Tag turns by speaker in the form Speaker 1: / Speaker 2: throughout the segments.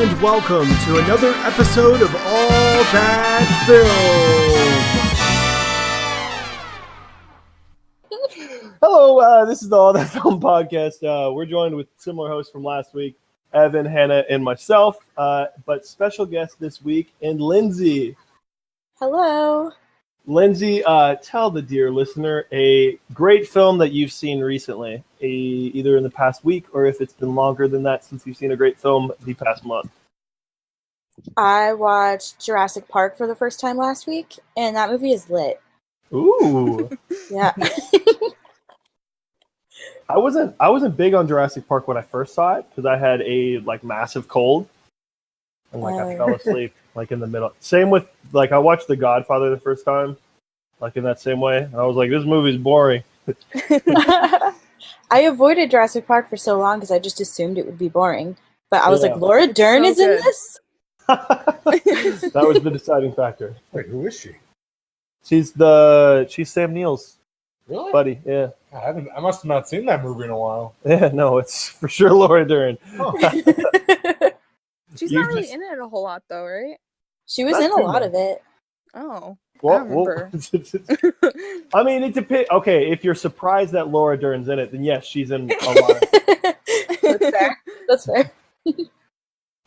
Speaker 1: and welcome to another episode of All That Film. Hello, this is the All That Film podcast. We're joined with similar hosts from last week, Evan, Hannah, and myself, but special guest this week, and Lindsay.
Speaker 2: Hello.
Speaker 1: Lindsay, tell the dear listener a great film that you've seen recently, either in the past week or if it's been longer than that since you've seen a great film the past month.
Speaker 2: I watched Jurassic Park for the first time last week, and that movie is lit.
Speaker 1: Ooh.
Speaker 2: Yeah.
Speaker 1: I wasn't big on Jurassic Park when I first saw it because I had a massive cold, and I fell asleep in the middle. Same with I watched The Godfather the first time, in that same way. And I was like, this movie's boring.
Speaker 2: I avoided Jurassic Park for so long because I just assumed it would be boring. But I was like, Laura Dern is in this?
Speaker 1: That was the deciding factor.
Speaker 3: Wait, who is she?
Speaker 1: She's Sam Neill's buddy. Yeah.
Speaker 3: I must have not seen that movie in a while.
Speaker 1: Yeah, no, it's for sure Laura Dern.
Speaker 3: Oh.
Speaker 4: She's not really in it a whole lot, though, right?
Speaker 2: She was in a lot of it.
Speaker 4: Oh,
Speaker 1: well,
Speaker 4: I remember.
Speaker 1: I mean, it depends. Okay, if you're surprised that Laura Dern's in it, then yes, she's in a lot of it.
Speaker 2: That's fair. That's fair.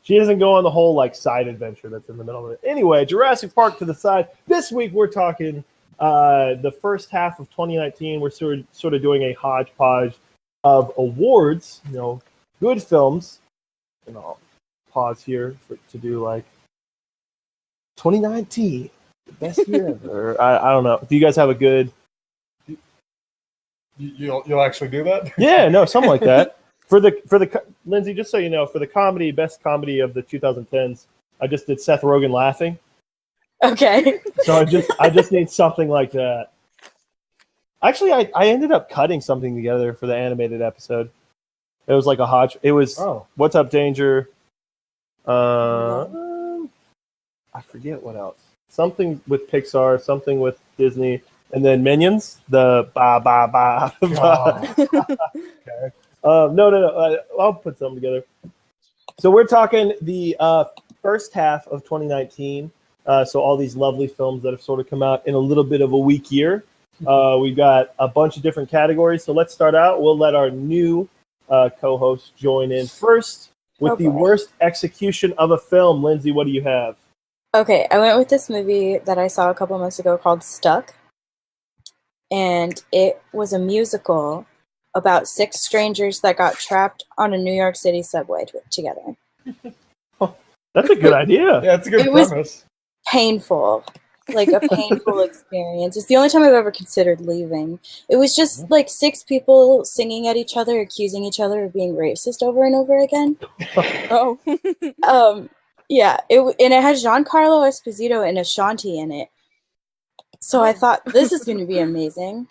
Speaker 1: She doesn't go on the whole side adventure that's in the middle of it. Anyway, Jurassic Park to the side. This week we're talking the first half of 2019. We're sort of doing a hodgepodge of awards. Good films. Pause here to do 2019, the best year ever. I don't know. Do you guys have a good?
Speaker 3: You'll actually do that?
Speaker 1: Yeah, no, something like that. For the Lindsay, just so you know, for the best comedy of the 2010s, I just did Seth Rogen laughing.
Speaker 2: Okay.
Speaker 1: So I just need something like that. Actually, I ended up cutting something together for the animated episode. It was like a hodge. It was What's Up, Danger? I forget what else. Something with Pixar, something with Disney, and then Minions. The ba ba ba. Okay. No. I'll put something together. So we're talking the first half of 2019. So all these lovely films that have sort of come out in a little bit of a weak year. We've got a bunch of different categories. So let's start out. We'll let our new co-host join in first with the worst execution of a film. Lindsay, what do you have?
Speaker 2: Okay, I went with this movie that I saw a couple months ago called Stuck. And it was a musical about 6 strangers that got trapped on a New York City subway together.
Speaker 1: That's a good idea.
Speaker 3: Yeah, it's a good premise.
Speaker 2: Was painful. A painful experience. It's the only time I've ever considered leaving. It was just 6 people singing at each other, accusing each other of being racist over and over again.
Speaker 4: Oh.
Speaker 2: Yeah. And it had Giancarlo Esposito and Ashanti in it. So I thought, this is going to be amazing.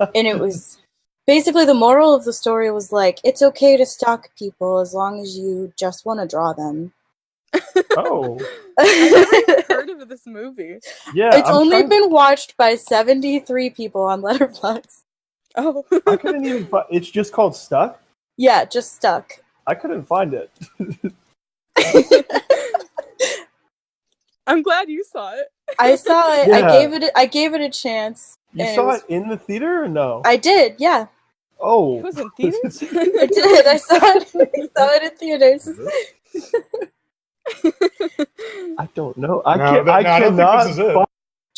Speaker 2: And it was basically the moral of the story was it's okay to stalk people as long as you just want to draw them.
Speaker 1: Oh.
Speaker 4: I've never heard of this movie.
Speaker 1: Yeah.
Speaker 2: It's only been watched by 73 people on Letterboxd.
Speaker 4: Oh.
Speaker 1: I couldn't even find it's just called Stuck?
Speaker 2: Yeah, just Stuck.
Speaker 1: I couldn't find it.
Speaker 4: I'm glad you saw it.
Speaker 2: I saw it.
Speaker 1: Yeah.
Speaker 2: I gave it a chance.
Speaker 1: You saw it in the theater or no?
Speaker 2: I did, yeah.
Speaker 1: Oh.
Speaker 4: It was in theaters?
Speaker 2: I did. I saw it in theaters.
Speaker 1: I don't know.
Speaker 3: I cannot.
Speaker 2: Do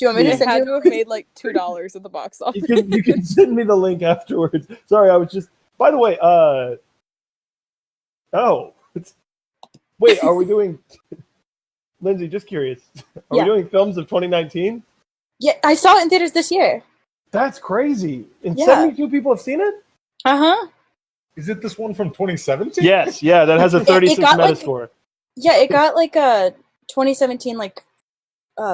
Speaker 2: you want me to
Speaker 4: It
Speaker 2: send
Speaker 4: had
Speaker 2: you?
Speaker 4: to have made $2 at the box office.
Speaker 1: You can send me the link afterwards. Sorry, I was just. By the way, wait, are we doing? Lindsay, just curious. Are we doing films of 2019?
Speaker 2: Yeah, I saw it in theaters this year.
Speaker 1: That's crazy. And
Speaker 2: Yeah.
Speaker 1: 72 people have seen it?
Speaker 2: Uh-huh.
Speaker 3: Is it this one from 2017?
Speaker 1: Yes, yeah, that has a 36 Metascore.
Speaker 2: Yeah, it got a 2017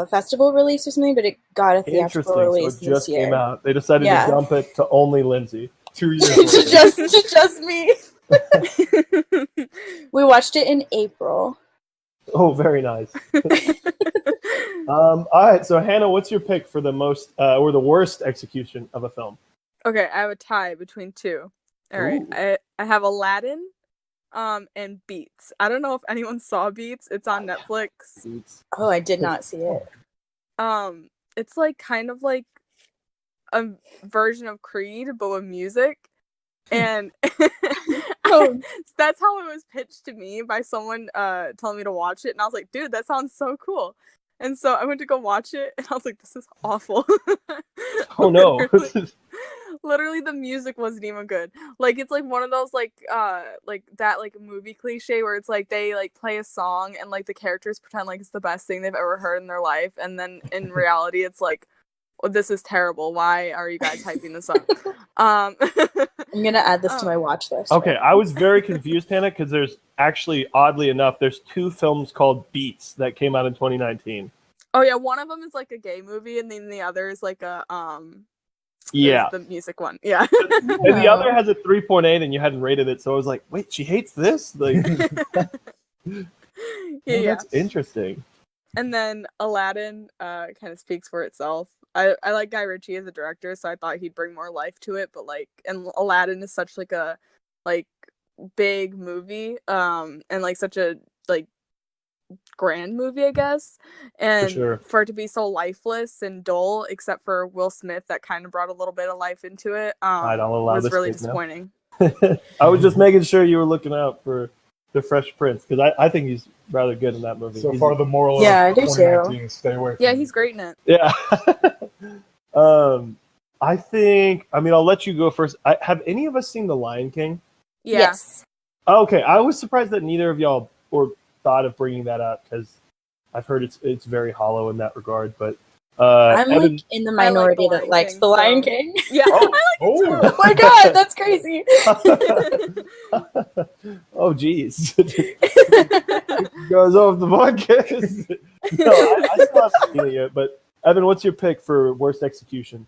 Speaker 2: festival release or something, but it got a theatrical release
Speaker 1: So it just
Speaker 2: this year.
Speaker 1: came out. They decided to dump it to only Lindsay.
Speaker 3: 2 years later.
Speaker 2: just me. We watched it in April.
Speaker 1: Oh, very nice. All right, so Hannah, what's your pick for the most or the worst execution of a film?
Speaker 4: Okay, I have a tie between 2. All right, I have Aladdin and Beats. I don't know if anyone saw Beats. It's on Netflix.
Speaker 2: Oh, I did not see it.
Speaker 4: It's like kind of like a version of Creed, but with music. And that's how it was pitched to me by someone telling me to watch it, and I was like, dude, that sounds so cool. And so I went to go watch it, and I was like, this is awful.
Speaker 1: Oh no.
Speaker 4: Literally the music wasn't even good. Like, it's like one of those like that like movie cliche where it's like they like play a song and like the characters pretend like it's the best thing they've ever heard in their life, and then in reality it's like, oh, this is terrible. Why are you guys hyping this up?
Speaker 2: I'm gonna add this to my watch list.
Speaker 1: Okay, I was very confused, Hannah, because there's actually, oddly enough, there's 2 films called Beats that came out in 2019.
Speaker 4: Oh yeah, one of them is like a gay movie, and then the other is like a
Speaker 1: Yeah,
Speaker 4: the music one. Yeah.
Speaker 1: And the other has a 3.8, and you hadn't rated it, so I was like, wait, she hates this? Like,
Speaker 4: yeah,
Speaker 1: that's interesting.
Speaker 4: And then Aladdin kind of speaks for itself. I like Guy Ritchie as a director, so I thought he'd bring more life to it. But like, and Aladdin is such like a like big movie, and like such a like grand movie, I guess. And for it to be so lifeless and dull, except for Will Smith, that kind of brought a little bit of life into it.
Speaker 1: I don't allow
Speaker 4: was
Speaker 1: this
Speaker 4: really disappointing.
Speaker 1: I was just making sure you were looking out for the Fresh Prince, because I think he's rather good in that movie.
Speaker 3: So far, the moral
Speaker 2: Yeah, I
Speaker 3: of
Speaker 2: do too.
Speaker 3: 2019 stay away from
Speaker 4: Yeah,
Speaker 3: him.
Speaker 4: he's great in it.
Speaker 1: Yeah. I think, I mean, I'll let you go first. Have any of us seen The Lion King?
Speaker 4: Yeah.
Speaker 2: Yes.
Speaker 1: Okay, I was surprised that neither of y'all or thought of bringing that up, because I've heard it's very hollow in that regard. But
Speaker 2: I'm
Speaker 1: Evan,
Speaker 2: like in the minority that likes The Lion King.
Speaker 4: Yeah.
Speaker 3: Oh,
Speaker 2: Oh my god, that's crazy.
Speaker 1: oh geez, goes off the podcast. No, I still haven't seen it yet. But Evan, what's your pick for worst execution?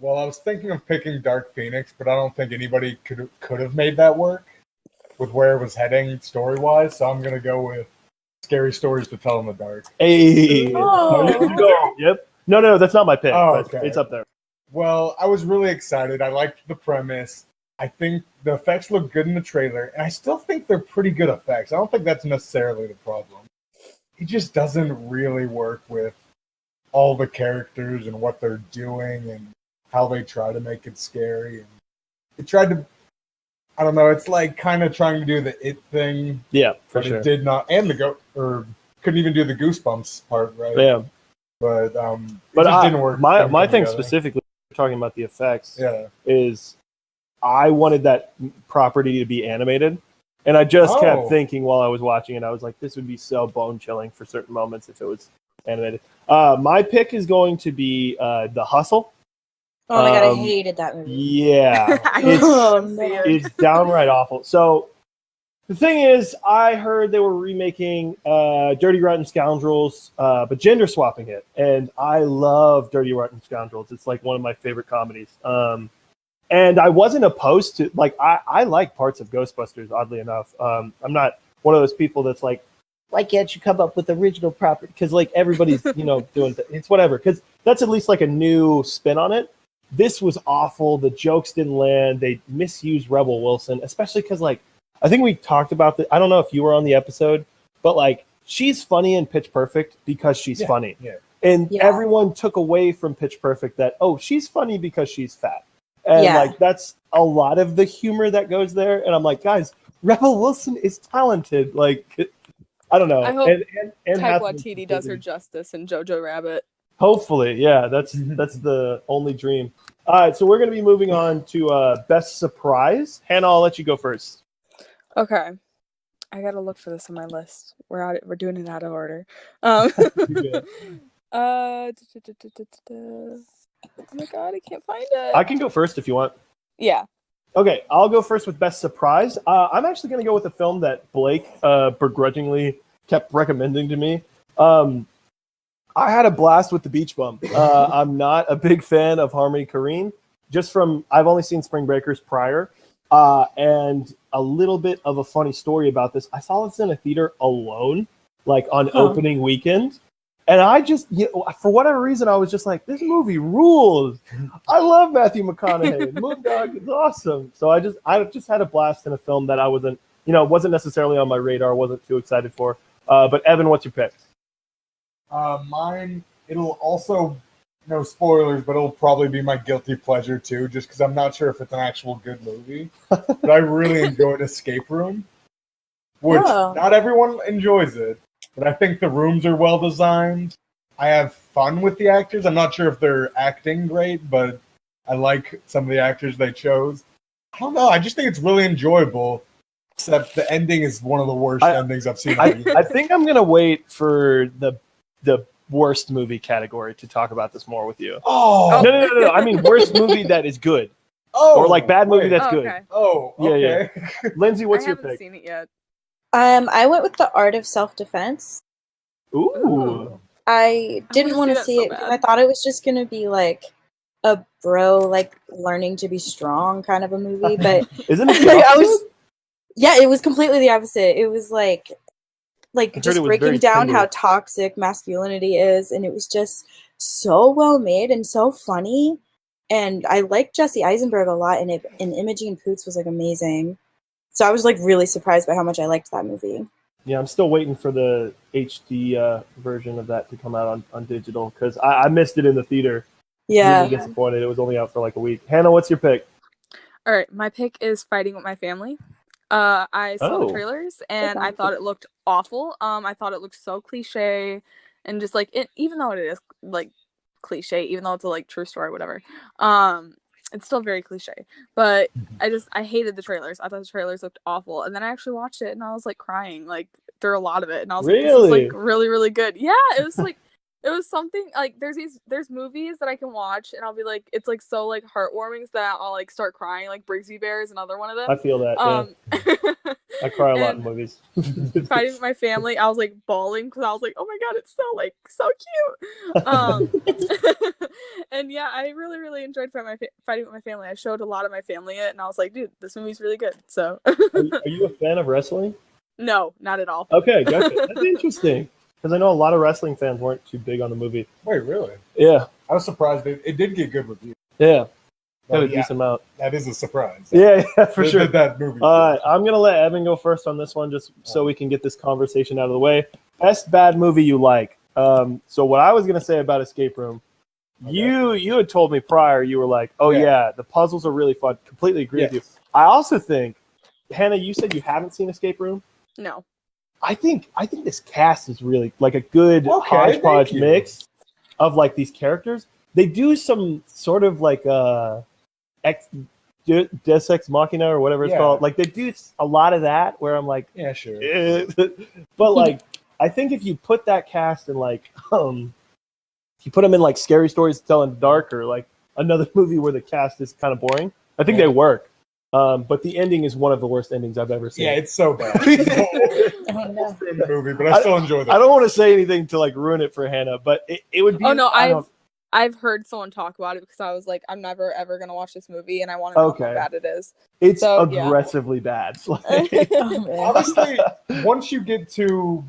Speaker 3: well, I was thinking of picking Dark Phoenix, but I don't think anybody could have made that work with where it was heading story-wise, so I'm going to go with Scary Stories to Tell in the Dark.
Speaker 1: Hey,
Speaker 2: Oh.
Speaker 1: Yep. No, that's not my pick.
Speaker 3: Oh,
Speaker 1: but
Speaker 3: okay.
Speaker 1: It's up there.
Speaker 3: Well, I was really excited. I liked the premise. I think the effects look good in the trailer, and I still think they're pretty good effects. I don't think that's necessarily the problem. It just doesn't really work with all the characters and what they're doing and how they try to make it scary. And it tried to, I don't know, it's like kind of trying to do the It thing.
Speaker 1: Yeah, for
Speaker 3: but
Speaker 1: sure.
Speaker 3: It did not, and couldn't even do the Goosebumps part, right?
Speaker 1: Yeah.
Speaker 3: But it just didn't work.
Speaker 1: My thing
Speaker 3: together.
Speaker 1: specifically, talking about the effects,
Speaker 3: Yeah.
Speaker 1: is I wanted that property to be animated, and I just kept thinking while I was watching it, I was like, this would be so bone chilling for certain moments if it was animated. My pick is going to be The Hustle.
Speaker 2: Oh my god, I hated that movie.
Speaker 1: Yeah, it's downright awful. So the thing is, I heard they were remaking Dirty Rotten Scoundrels, but gender swapping it, and I love Dirty Rotten Scoundrels. It's like one of my favorite comedies. And I wasn't opposed to, like, I like parts of Ghostbusters, oddly enough. I'm not one of those people that's like, why can't you come up with original property? Because, like, everybody's, doing it's whatever. Because that's at least, like, a new spin on it. This was awful. The jokes didn't land. They misused Rebel Wilson, especially because, like, I think we talked about I don't know if you were on the episode, but, like, she's funny in Pitch Perfect because she's funny.
Speaker 3: Yeah.
Speaker 1: And everyone took away from Pitch Perfect that, oh, she's funny because she's fat. And, like, that's a lot of the humor that goes there. And I'm like, guys, Rebel Wilson is talented. Like, I don't know.
Speaker 4: I hope
Speaker 1: and
Speaker 4: Taika Waititi does her justice in Jojo Rabbit.
Speaker 1: Hopefully, yeah. That's the only dream. All right, so we're going to be moving on to Best Surprise. Hannah, I'll let you go first.
Speaker 4: Okay. I got to look for this on my list. We're doing it out of order. Oh my god, I can't find it.
Speaker 1: I can go first if you want.
Speaker 4: Yeah.
Speaker 1: Okay, I'll go first with Best Surprise. I'm actually going to go with a film that Blake begrudgingly kept recommending to me. I had a blast with The Beach Bum. I'm not a big fan of Harmony Korine, I've only seen Spring Breakers prior, and a little bit of a funny story about this. I saw this in a theater alone, like on opening weekend. And I just, for whatever reason, I was just like, this movie rules. I love Matthew McConaughey. Moondog is awesome. So I just had a blast in a film that I wasn't it wasn't necessarily on my radar. Wasn't too excited for. But Evan, what's your pick?
Speaker 3: Mine, it'll also, no spoilers, but it'll probably be my guilty pleasure too, just because I'm not sure if it's an actual good movie. But I really enjoyed Escape Room, which not everyone enjoys it, but I think the rooms are well designed. I have fun with the actors. I'm not sure if they're acting great, but I like some of the actors they chose. I don't know. I just think it's really enjoyable. Except the ending is one of the worst endings I've seen.
Speaker 1: I think I'm gonna wait for the worst movie category to talk about this more with you.
Speaker 3: Oh
Speaker 1: no! I mean worst movie that is good. Or like bad movie that's good.
Speaker 4: Okay.
Speaker 3: Oh, okay.
Speaker 1: Yeah. Lindsay, what's your pick?
Speaker 4: I haven't seen it yet.
Speaker 2: I went with The Art of Self-Defense.
Speaker 1: Ooh.
Speaker 2: I didn't want to see it because I thought it was just gonna be like a bro like learning to be strong kind of a movie, but
Speaker 1: isn't it the opposite?
Speaker 2: Yeah, it was completely the opposite. It was like just breaking down how toxic masculinity is, and it was just so well made and so funny. And I liked Jesse Eisenberg a lot, and Imogen Poots was like amazing. So I was like really surprised by how much I liked that movie.
Speaker 1: Yeah, I'm still waiting for the HD version of that to come out on digital because I missed it in the theater.
Speaker 2: Yeah,
Speaker 1: really disappointed. It was only out for like a week. Hannah, what's your pick?
Speaker 4: All right, my pick is Fighting with My Family. I saw the trailers and I thought it looked awful. I thought it looked so cliche and just like even though it is like cliche, even though it's a like true story, whatever. It's still very cliche. But I hated the trailers. I thought the trailers looked awful. And then I actually watched it and I was like crying like through a lot of it. And I was like, this is like really, really good. Yeah, it was like it was something like there's movies that I can watch and I'll be like it's like so like heartwarming that I'll like start crying, like Brigsby Bear is another one of them.
Speaker 1: I feel that. Yeah. I cry a lot in movies.
Speaker 4: Fighting with My Family, I was like bawling because I was like, oh my god, it's so cute. And yeah, I really, really enjoyed Fighting with My Family. I showed a lot of my family it, and I was like, dude, this movie's really good. So,
Speaker 1: are you a fan of wrestling?
Speaker 4: No, not at all.
Speaker 1: Okay, gotcha. That's interesting. Because I know a lot of wrestling fans weren't too big on the movie.
Speaker 3: Wait, really?
Speaker 1: Yeah.
Speaker 3: I was surprised. It did get good reviews.
Speaker 1: Yeah. Got a decent amount.
Speaker 3: That is a surprise.
Speaker 1: Yeah, for sure.
Speaker 3: That movie.
Speaker 1: I'm going to let Evan go first on this one just so we can get this conversation out of the way. Best bad movie you like. So what I was going to say about Escape Room, you had told me prior, you were like, yeah, the puzzles are really fun. Completely agree with you. I also think, Hannah, you said you haven't seen Escape Room?
Speaker 4: No.
Speaker 1: I think this cast is really like a good hodgepodge mix of like these characters. They do some sort of like Deus Ex Machina or whatever it's called. Like they do a lot of that where I'm like,
Speaker 3: yeah, sure.
Speaker 1: But like I think if you put that cast in like if you put them in like Scary Stories to Tell in the Dark or like another movie where the cast is kind of boring, I think they work. But the ending is one of the worst endings I've ever seen.
Speaker 3: Yeah, it's so bad. The movie, but I still enjoy that.
Speaker 1: I don't want to say anything to like ruin it for Hannah, but it would be.
Speaker 4: Oh no, I've heard someone talk about it because I was like, I'm never ever gonna watch this movie, and I want to know how bad it is.
Speaker 1: It's aggressively bad.
Speaker 3: Honestly, once you get to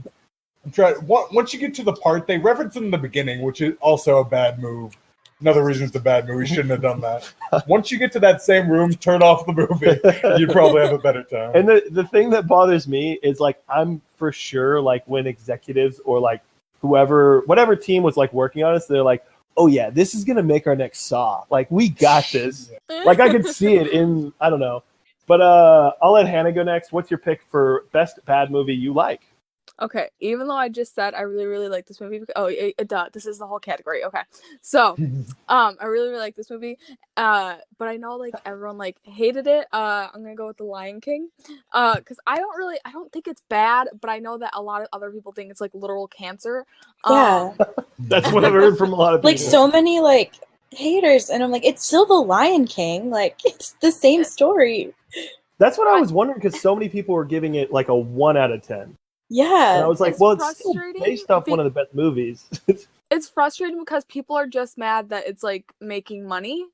Speaker 3: the part they reference in the beginning, which is also a bad move. Another reason it's a bad movie. Shouldn't have done that. Once you get to that same room, turn off the movie. You'd probably have a better time.
Speaker 1: And the thing that bothers me is like I'm for sure like when executives or like whatever team was like working on this, they're like, oh yeah, this is gonna make our next Saw. Like we got this. Like I could see it in I don't know. But I'll let Hannah go next. What's your pick for best bad movie you like?
Speaker 4: Okay, even though I just said I really, really like this movie. This is the whole category. Okay, so I really, really like this movie. But I know like everyone like hated it. I'm gonna go with The Lion King. Because I don't think it's bad, but I know that a lot of other people think it's like literal cancer.
Speaker 2: Yeah,
Speaker 1: that's what I've heard from a lot of people.
Speaker 2: Like so many like haters, and I'm like, it's still The Lion King. Like it's the same story.
Speaker 1: That's what I was wondering because so many people were giving it like a 1 out of 10.
Speaker 2: Yeah.
Speaker 1: And I was like, well, it's still based off one of the best movies.
Speaker 4: It's frustrating because people are just mad that it's like making money.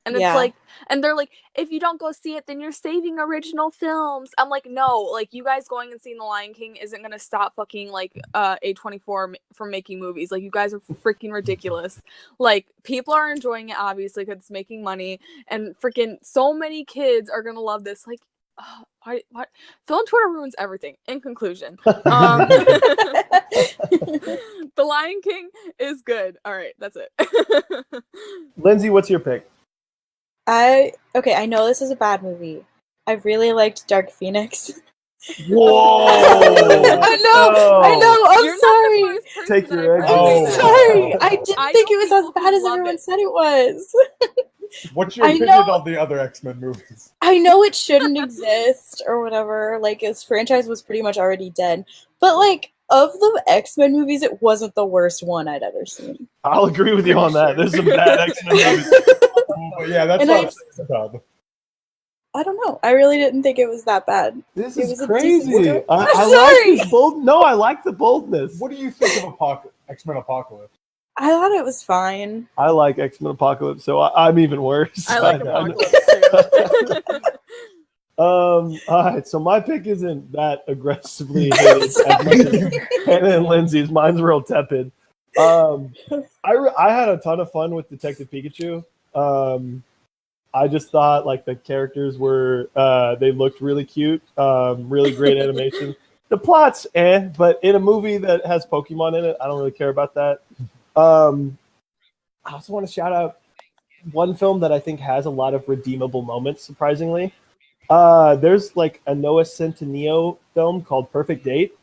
Speaker 4: And it's like, and they're like, if you don't go see it, then you're saving original films. I'm like, no, like you guys going and seeing The Lion King isn't going to stop fucking like A24 from making movies. Like you guys are freaking ridiculous. Like people are enjoying it, obviously, because it's making money. And freaking so many kids are going to love this. Like, Why? Film Twitter ruins everything. In conclusion, The Lion King is good. All right, that's it.
Speaker 1: Lindsay, what's your pick?
Speaker 2: I know this is a bad movie. I really liked Dark Phoenix.
Speaker 1: Whoa!
Speaker 2: I know. I'm sorry.
Speaker 1: Take your egg.
Speaker 2: I'm sorry. I didn't
Speaker 4: I
Speaker 2: think
Speaker 4: know
Speaker 2: it was as
Speaker 4: people
Speaker 2: bad as
Speaker 4: love
Speaker 2: everyone
Speaker 4: it.
Speaker 2: said it was.
Speaker 3: What's your
Speaker 2: I
Speaker 3: opinion
Speaker 2: know.
Speaker 3: on the other X-Men movies?
Speaker 2: I know it shouldn't exist or whatever. Like, its franchise was pretty much already dead. But, like, of the X-Men movies, it wasn't the worst one I'd ever seen.
Speaker 1: I'll agree with you on that. There's some bad X-Men movies.
Speaker 3: But yeah, that's
Speaker 2: And
Speaker 3: what I'm saying about.
Speaker 2: I don't know. I really didn't think it was that bad.
Speaker 1: This
Speaker 2: It
Speaker 1: is
Speaker 2: was a decent
Speaker 1: crazy.
Speaker 2: story.
Speaker 1: I
Speaker 2: I'm
Speaker 1: like
Speaker 2: sorry.
Speaker 1: this bold. No, I like the boldness.
Speaker 3: What do you think of X-Men Apocalypse?
Speaker 2: I thought it was fine.
Speaker 1: I like X-Men Apocalypse, so I'm even worse.
Speaker 4: I like
Speaker 1: know.
Speaker 4: Apocalypse too.
Speaker 1: All right, so my pick isn't that aggressively hated as much as Hannah and Lindsay's. Mine's real tepid. I had a ton of fun with Detective Pikachu. I just thought like the characters were they looked really cute, really great animation. The plot's but in a movie that has Pokemon in it, I don't really care about that. I also want to shout out one film that I think has a lot of redeemable moments, surprisingly. There's like a Noah Centineo film called Perfect Date.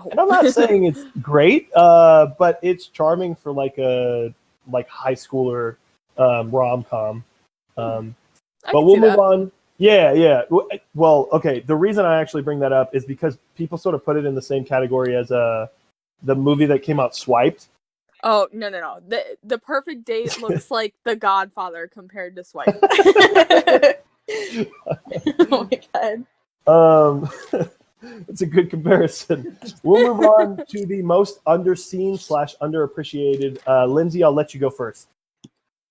Speaker 1: And I'm not saying it's great, but it's charming for like a high schooler rom-com. But we'll move on. Yeah. Well, okay. The reason I actually bring that up is because people sort of put it in the same category as the movie that came out, Swiped.
Speaker 4: Oh, no. The Perfect Date looks like The Godfather compared to Swipe.
Speaker 2: Oh my god.
Speaker 1: It's a good comparison. We'll move on to the most underseen / underappreciated. Lindsay, I'll let you go first.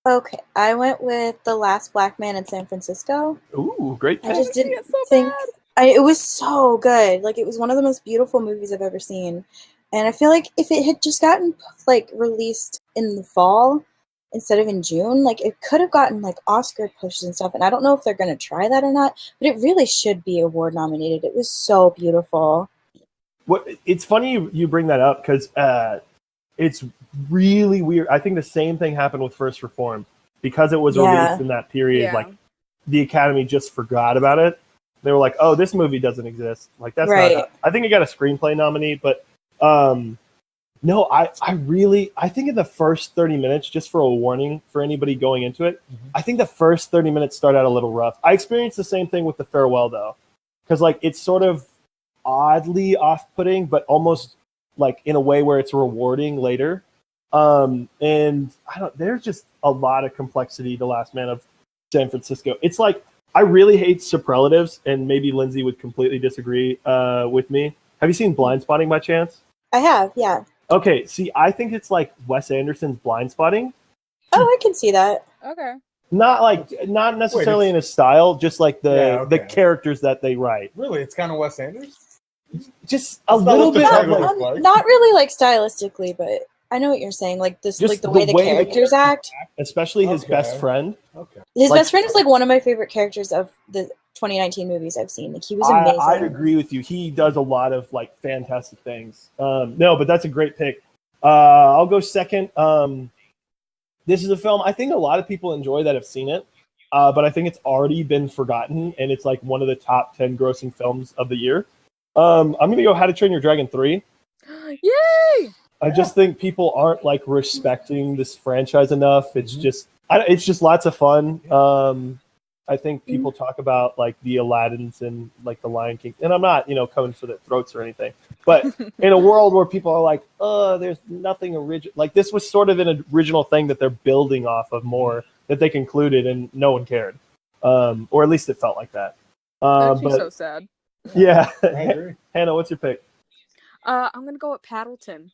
Speaker 2: Okay, I went with The Last Black Man in San Francisco.
Speaker 1: Ooh, great pick.
Speaker 2: I just didn't think it was so good. Like, it was one of the most beautiful movies I've ever seen. And I feel like if it had just gotten like released in the fall instead of in June, like it could have gotten like Oscar pushes and stuff. And I don't know if they're going to try that or not, but it really should be award nominated. It was so beautiful.
Speaker 1: It's funny you bring that up because it's really weird. I think the same thing happened with First Reformed because it was released in that period.
Speaker 4: Yeah.
Speaker 1: Like the Academy just forgot about it. They were like, "Oh, this movie doesn't exist." Like that's
Speaker 2: Right.
Speaker 1: not. I think it got a screenplay nominee, but no, I think in the first 30 minutes, just for a warning for anybody going into it, I think the first 30 minutes start out a little rough. I experienced the same thing with The Farewell though, because like it's sort of oddly off-putting, but almost like in a way where it's rewarding later. And there's just a lot of complexity to Last Man of San Francisco. It's like I really hate superlatives, and maybe Lindsay would completely disagree with me. Have you seen Blind Spotting by chance?
Speaker 2: I have, yeah.
Speaker 1: Okay, see, I think it's like Wes Anderson's Blind Spotting.
Speaker 2: Oh, I can see that.
Speaker 4: Okay.
Speaker 1: Not necessarily in his style, just like the characters that they write.
Speaker 3: Really, it's kind of Wes Anderson.
Speaker 1: Just a little bit.
Speaker 2: Not really like stylistically, but I know what you're saying. Like this,
Speaker 1: Just
Speaker 2: like the way the characters act.
Speaker 1: Especially his best friend.
Speaker 3: Okay.
Speaker 2: His
Speaker 1: Like-
Speaker 2: best friend is like one of my favorite characters of the 2019 movies I've seen. Like he was amazing.
Speaker 1: I agree with you. He does a lot of like fantastic things. No, but that's a great pick. I'll go second. This is a film I think a lot of people enjoy that have seen it, but I think it's already been forgotten, and it's like one of the top 10 grossing films of the year. I'm gonna go How to Train Your Dragon 3.
Speaker 4: Yay!
Speaker 1: I just think people aren't like respecting this franchise enough. It's just lots of fun. I think people talk about like the Aladdins and like the Lion King, and I'm not, coming for their throats or anything. But in a world where people are like, "Oh, there's nothing original," like this was sort of an original thing that they're building off of more that they concluded, and no one cared, or at least it felt like that.
Speaker 4: Actually,
Speaker 1: but
Speaker 4: so sad.
Speaker 1: yeah,
Speaker 3: I agree.
Speaker 1: Hannah, what's your pick?
Speaker 4: I'm gonna go with Paddleton.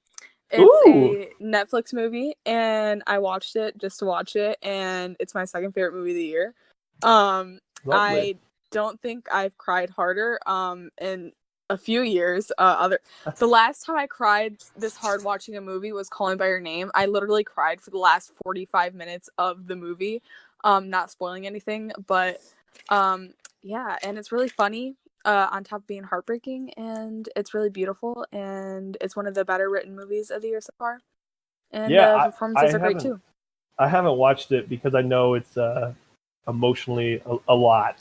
Speaker 4: It's
Speaker 1: Ooh.
Speaker 4: a Netflix movie, and I watched it just to watch it, and it's my second favorite movie of the year.
Speaker 1: Lovely.
Speaker 4: I don't think I've cried harder in a few years. The last time I cried this hard watching a movie was Call Me by Your Name. I literally cried for the last 45 minutes of the movie. Not spoiling anything, but yeah, and it's really funny. on top of being heartbreaking, and it's really beautiful, and it's one of the better written movies of the year so far. And the performances are great too.
Speaker 1: I haven't watched it because I know it's emotionally a lot.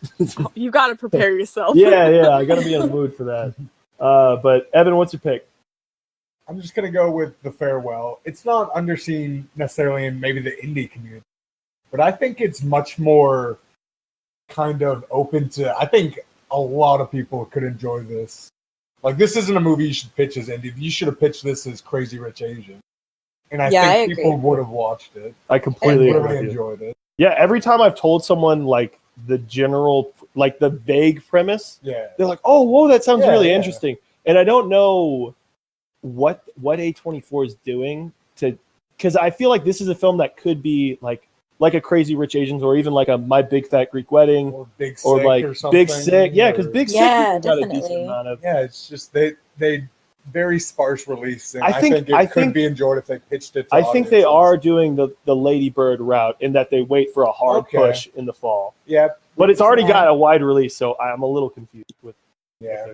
Speaker 4: You got to prepare yourself.
Speaker 1: Yeah, I got to be in the mood for that. But Evan, what's your pick?
Speaker 3: I'm just gonna go with The Farewell. It's not underseen necessarily in maybe the indie community, but I think it's much more kind of open to. I think a lot of people could enjoy this. Like, this isn't a movie you should pitch as indie. You should have pitched this as Crazy Rich Asian, and I think people would have watched it.
Speaker 1: I completely
Speaker 3: really enjoyed it.
Speaker 1: Yeah, every time I've told someone like the general, like the vague premise, they're like, "Oh, whoa, that sounds really interesting." And I don't know what A24 is doing because I feel like this is a film that could be like a Crazy Rich Asians, or even like a My Big Fat Greek Wedding,
Speaker 3: or Big Sick,
Speaker 1: or like
Speaker 3: or something.
Speaker 1: Big Sick. Yeah, because Big Sick got
Speaker 2: definitely.
Speaker 1: a decent amount of.
Speaker 3: Yeah, it's just they very sparse release, and I think it could be enjoyed if they pitched it to
Speaker 1: I think they are doing the Lady Bird route in that they wait for a hard push in the fall.
Speaker 3: Yeah,
Speaker 1: but it's already got a wide release, so I'm a little confused with.
Speaker 3: Yeah.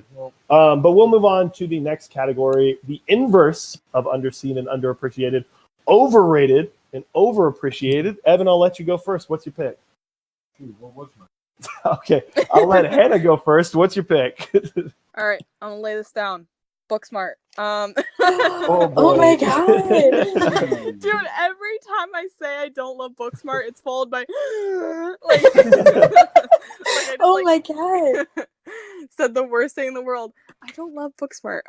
Speaker 1: But we'll move on to the next category, the inverse of underseen and underappreciated, overrated and overappreciated. Evan, I'll let you go first. What's your pick?
Speaker 3: Dude, what was mine?
Speaker 1: Okay, I'll let Hannah go first. What's your pick?
Speaker 4: All right, I'm gonna lay this down. Booksmart.
Speaker 2: Oh my god.
Speaker 4: Dude, every time I say I don't love Booksmart, it's followed by like,
Speaker 2: oh my god.
Speaker 4: Said the worst thing in the world. I don't love Booksmart.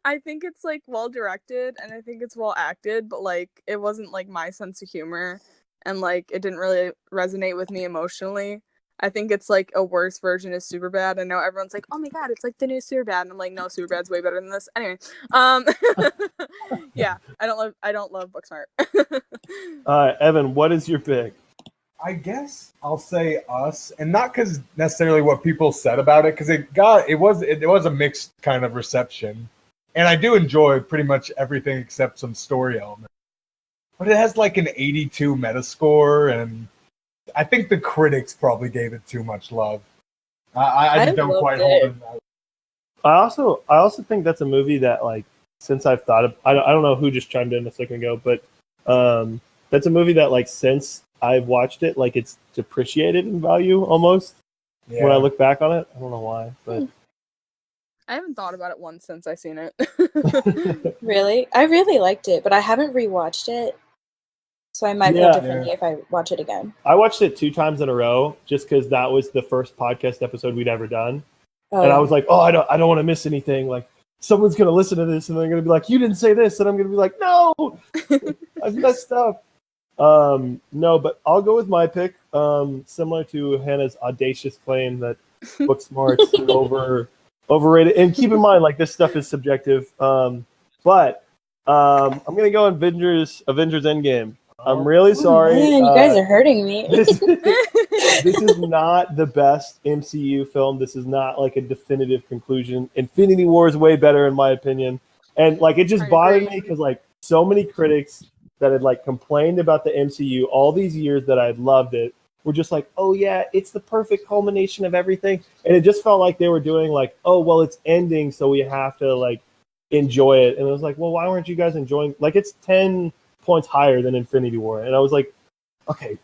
Speaker 4: I think it's like well directed and I think it's well acted, but like it wasn't like my sense of humor, and like it didn't really resonate with me emotionally. I think it's like a worse version of Superbad. I know everyone's like, "Oh my god, it's like the new Superbad," and I'm like, "No, Superbad's way better than this." Anyway, yeah, I don't love Booksmart.
Speaker 1: Evan, what is your pick?
Speaker 3: I guess I'll say Us, and not because necessarily what people said about it, because it was a mixed kind of reception, and I do enjoy pretty much everything except some story elements. But it has like an 82 Metascore, and I think the critics probably gave it too much love. I just don't quite hold it.
Speaker 1: I also think that's a movie that, like, since I've thought of, I don't know who just chimed in a second ago, but that's a movie that, like, since I've watched it, like, it's depreciated in value almost. Yeah. When I look back on it, I don't know why, but
Speaker 4: I haven't thought about it once since I've seen it.
Speaker 2: Really? I really liked it, but I haven't rewatched it. So I might feel differently if I watch it again.
Speaker 1: I watched it 2 times in a row just because that was the first podcast episode we'd ever done. And I was like, oh, I don't want to miss anything. Like, someone's going to listen to this and they're going to be like, you didn't say this. And I'm going to be like, no, I've messed up. No, but I'll go with my pick. Similar to Hannah's audacious claim that Booksmart's overrated. And keep in mind, like, this stuff is subjective. But I'm going to go Avengers Endgame. I'm really sorry.
Speaker 2: Man, you guys are hurting me.
Speaker 1: This is not the best MCU film. This is not like a definitive conclusion. Infinity War is way better in my opinion. And like it just bothered me because like so many critics that had like complained about the MCU all these years that I loved it were just like, oh yeah, it's the perfect culmination of everything. And it just felt like they were doing like, oh well, it's ending, so we have to like enjoy it. And it was like, well, why weren't you guys enjoying? Like it's 10 points higher than Infinity War, and I was like, okay,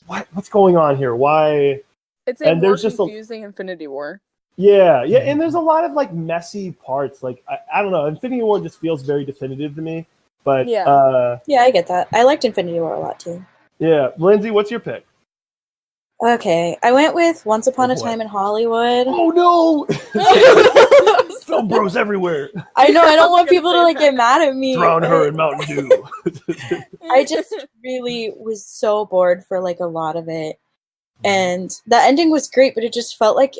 Speaker 1: what's going on here? Why?
Speaker 4: It's a more confusing Infinity War.
Speaker 1: Yeah, and there's a lot of like messy parts. Like I don't know, Infinity War just feels very definitive to me. But
Speaker 2: yeah, I get that. I liked Infinity War a lot too.
Speaker 1: Yeah, Lindsay, what's your pick?
Speaker 2: Okay, I went with Once Upon a Time in Hollywood.
Speaker 1: Oh no! Film bros everywhere.
Speaker 2: I know. I don't want people to like get mad at me.
Speaker 1: Drown her in Mountain Dew.
Speaker 2: I just really was so bored for like a lot of it, and the ending was great, but it just felt like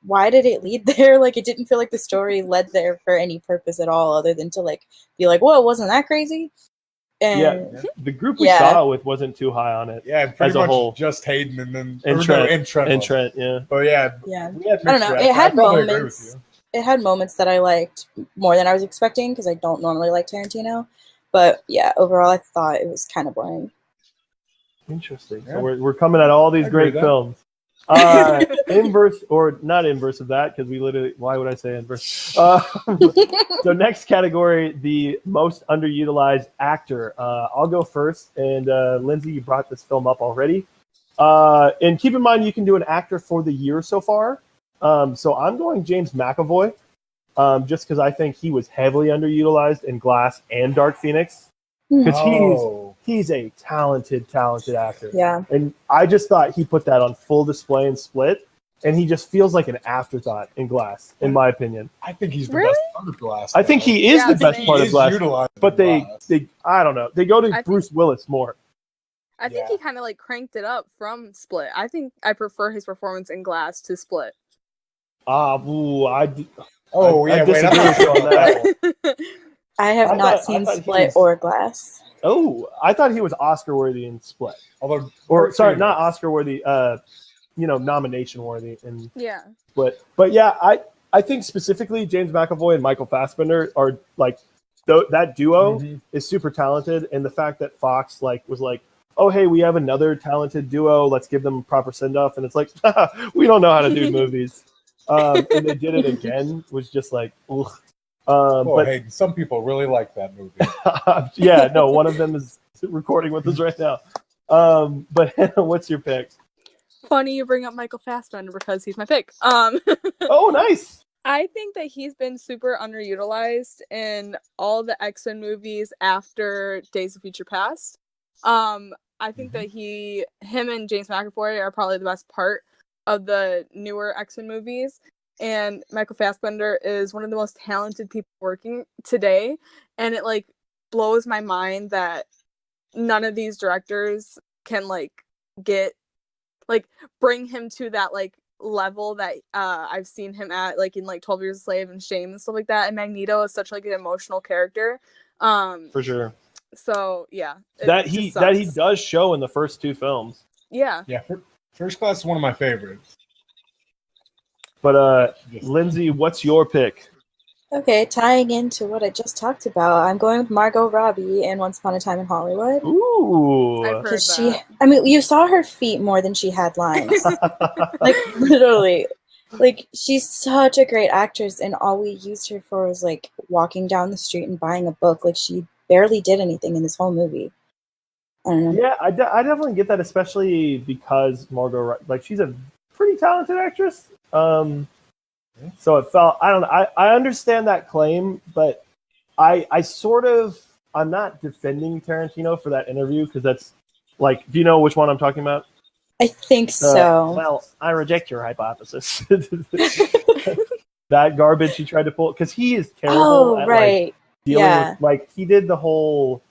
Speaker 2: why did it lead there? Like it didn't feel like the story led there for any purpose at all, other than to like be like, whoa, wasn't that crazy? And
Speaker 1: the group we saw it with wasn't too high on it.
Speaker 3: Yeah, pretty
Speaker 1: as a
Speaker 3: much
Speaker 1: whole.
Speaker 3: Just Hayden and then
Speaker 1: Trent. Yeah.
Speaker 3: Oh yeah.
Speaker 2: I don't know. It had moments. It had moments that I liked more than I was expecting because I don't normally like Tarantino. But yeah, overall, I thought it was kind of boring.
Speaker 1: Interesting. Yeah. So we're coming at all these great films. Inverse or not inverse of that, because we literally, why would I say inverse? So next category, the most underutilized actor. I'll go first, and Lindsay, you brought this film up already. And keep in mind, you can do an actor for the year so far. So I'm going James McAvoy, just because I think he was heavily underutilized in Glass and Dark Phoenix. Because he's a talented actor.
Speaker 2: Yeah.
Speaker 1: And I just thought he put that on full display in Split, and he just feels like an afterthought in Glass, in my opinion.
Speaker 3: I think he's the best part of Glass.
Speaker 1: I think he is the best part of Glass. But they, I don't know. They go to Bruce Willis more.
Speaker 4: I think he kind of like cranked it up from Split. I think I prefer his performance in Glass to Split.
Speaker 1: I
Speaker 3: disagree
Speaker 1: with you on that.
Speaker 2: I have not seen Split or Glass.
Speaker 1: Oh, I thought he was Oscar worthy in Split. Not Oscar worthy. Nomination worthy in Split. But yeah, I think specifically James McAvoy and Michael Fassbender are like that duo is super talented, and the fact that Fox was like, oh hey, we have another talented duo, let's give them a proper send off, and it's like we don't know how to do movies, and they did it again was just like, ugh. But
Speaker 3: hey, some people really like that movie.
Speaker 1: Yeah, no, one of them is recording with us right now. But what's your pick?
Speaker 4: Funny you bring up Michael Fassbender because he's my pick.
Speaker 1: Oh, nice.
Speaker 4: I think that he's been super underutilized in all the X-Men movies after Days of Future Past. I think that him and James McAvoy are probably the best part of the newer X-Men movies. And Michael Fassbender is one of the most talented people working today. And it blows my mind that none of these directors can bring him to that level that I've seen him at in 12 Years a Slave and Shame and stuff like that. And Magneto is such an emotional character.
Speaker 1: For sure.
Speaker 4: So yeah.
Speaker 1: That he does show in the first two films.
Speaker 4: Yeah.
Speaker 3: Yeah. First Class is one of my favorites.
Speaker 1: But Lindsay, what's your pick?
Speaker 2: Okay, tying into what I just talked about, I'm going with Margot Robbie in Once Upon a Time in Hollywood.
Speaker 1: Ooh.
Speaker 4: I've heard
Speaker 2: that. You saw her feet more than she had lines. Literally. She's such a great actress, and all we used her for was, walking down the street and buying a book. She barely did anything in this whole movie. I don't know.
Speaker 1: Yeah, I definitely get that, especially because Margot, she's a pretty talented actress. So it felt, I don't know, I understand that claim, but I'm not defending Tarantino for that interview, because that's do you know which one I'm talking about?
Speaker 2: I think so.
Speaker 1: Well, I reject your hypothesis. That garbage he tried to pull, because he is terrible at
Speaker 2: right.
Speaker 1: dealing with, he did the whole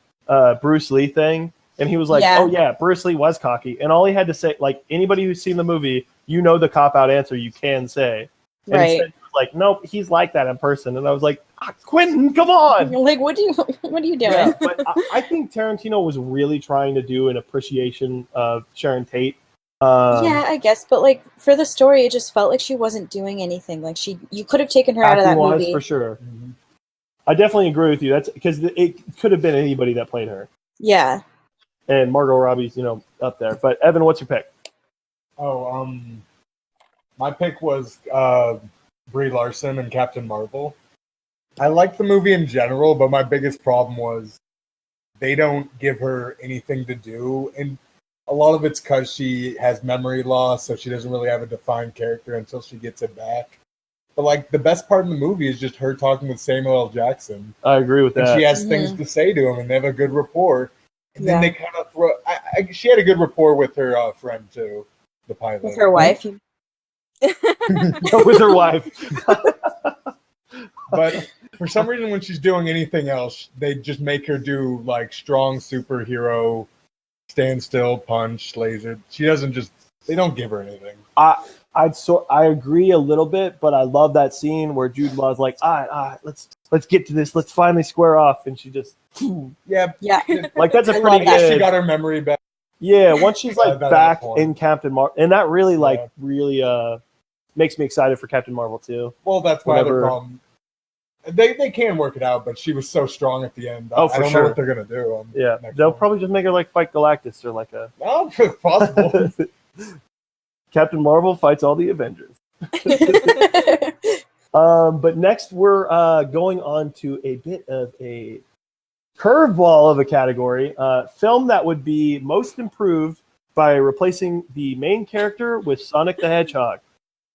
Speaker 1: Bruce Lee thing, and he was like, oh yeah, Bruce Lee was cocky, and all he had to say, anybody who's seen the movie, the cop-out answer you can say. And
Speaker 2: right.
Speaker 1: instead, nope, he's like that in person. And I was like, Quentin, come on!
Speaker 2: What are you doing?
Speaker 1: Yeah, but I think Tarantino was really trying to do an appreciation of Sharon Tate.
Speaker 2: Yeah, I guess, but for the story, it just felt like she wasn't doing anything. You could have taken her out of that movie
Speaker 1: for sure. Mm-hmm. I definitely agree with you. That's because it could have been anybody that played her.
Speaker 2: Yeah.
Speaker 1: And Margot Robbie's, up there. But Evan, what's your pick?
Speaker 3: My pick was Brie Larson and Captain Marvel. I liked the movie in general, but my biggest problem was they don't give her anything to do. And a lot of it's because she has memory loss, so she doesn't really have a defined character until she gets it back. But the best part of the movie is just her talking with Samuel L. Jackson.
Speaker 1: I agree with that.
Speaker 3: And she has things to say to him, and they have a good rapport. And then they kind of throw... she had a good rapport with her friend, too, the pilot.
Speaker 2: With her wife?
Speaker 1: With her wife.
Speaker 3: But for some reason, when she's doing anything else, they just make her do strong superhero, stand still, punch, laser. She doesn't just. They don't give her anything.
Speaker 1: I agree a little bit, but I love that scene where Jude Law's like, let's get to this. Let's finally square off, and she just.
Speaker 2: Yeah.
Speaker 1: That's a pretty good.
Speaker 3: She got her memory back.
Speaker 1: Yeah, once she's back in Captain Marvel, and that really really makes me excited for Captain Marvel too.
Speaker 3: Well, that's my other problem. They can work it out, but she was so strong at the end. I don't know what they're gonna do.
Speaker 1: They'll probably just make her fight Galactus or
Speaker 3: possible.
Speaker 1: Captain Marvel fights all the Avengers. But next we're going on to a bit of a curveball of a category. Film that would be most improved by replacing the main character with Sonic the Hedgehog.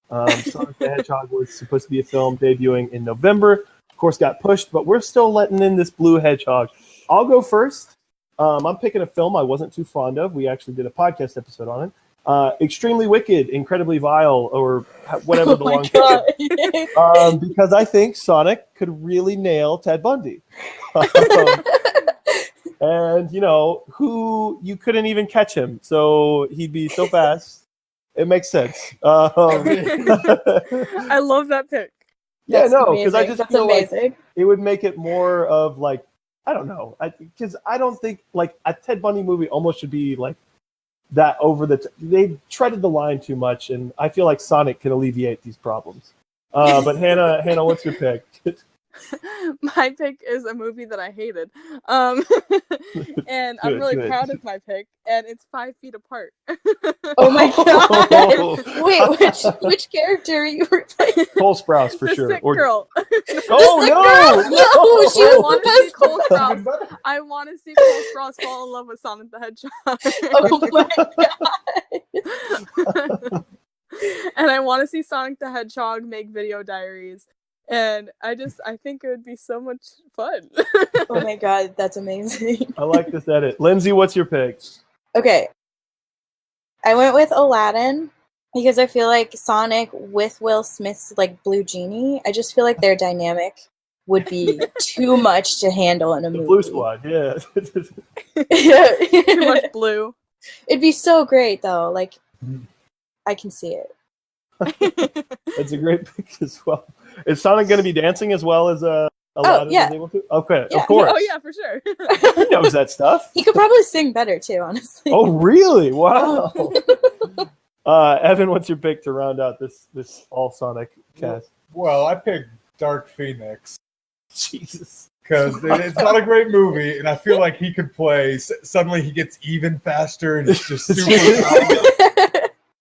Speaker 1: Sonic the Hedgehog was supposed to be a film debuting in November. Of course, got pushed, but we're still letting in this blue hedgehog. I'll go first. I'm picking a film I wasn't too fond of. We actually did a podcast episode on it. Extremely Wicked, Incredibly Vile, or whatever the long title. Because I think Sonic could really nail Ted Bundy. And, you know, you couldn't even catch him. So he'd be so fast. It makes sense.
Speaker 4: I love that pick.
Speaker 1: Yeah, no, because I just feel
Speaker 2: amazing.
Speaker 1: like it would make it more of like, I don't know. Because I don't think like a Ted Bundy movie almost should be like that over they treaded the line too much, and I feel like Sonic can alleviate these problems. But Hannah, what's your pick?
Speaker 4: My pick is a movie that I hated, and I'm really proud of my pick. And it's 5 Feet Apart.
Speaker 2: Oh my god! Wait, which character are you replacing?
Speaker 1: Cole Sprouse for
Speaker 4: the
Speaker 1: sure.
Speaker 4: Sick girl.
Speaker 1: Oh no!
Speaker 2: No, she was the best
Speaker 4: Cole Sprouse. I want to see Cole Sprouse fall in love with Sonic the Hedgehog.
Speaker 2: Oh my god!
Speaker 4: And I want to see Sonic the Hedgehog make video diaries. And I think it would be so much fun.
Speaker 2: Oh my god, that's amazing.
Speaker 1: I like this edit. Lindsay, what's your pick?
Speaker 2: Okay. I went with Aladdin because I feel like Sonic with Will Smith's like blue genie, I just feel like their dynamic would be too much to handle in a movie.
Speaker 1: Blue Squad, yeah.
Speaker 4: Too much blue.
Speaker 2: It'd be so great though. Like I can see it.
Speaker 1: That's a great pick as well. Is Sonic going to be dancing as well as Aladdin
Speaker 2: yeah.
Speaker 1: was able to? Okay,
Speaker 2: Yeah.
Speaker 1: of course.
Speaker 4: Oh yeah, for sure.
Speaker 1: He knows that stuff.
Speaker 2: He could probably sing better too, honestly.
Speaker 1: Oh really? Wow. Evan, what's your pick to round out this all Sonic cast?
Speaker 3: Well, I picked Dark Phoenix.
Speaker 1: Jesus.
Speaker 3: Because it's not a great movie, and I feel like he could play. Suddenly he gets even faster, and it's just super.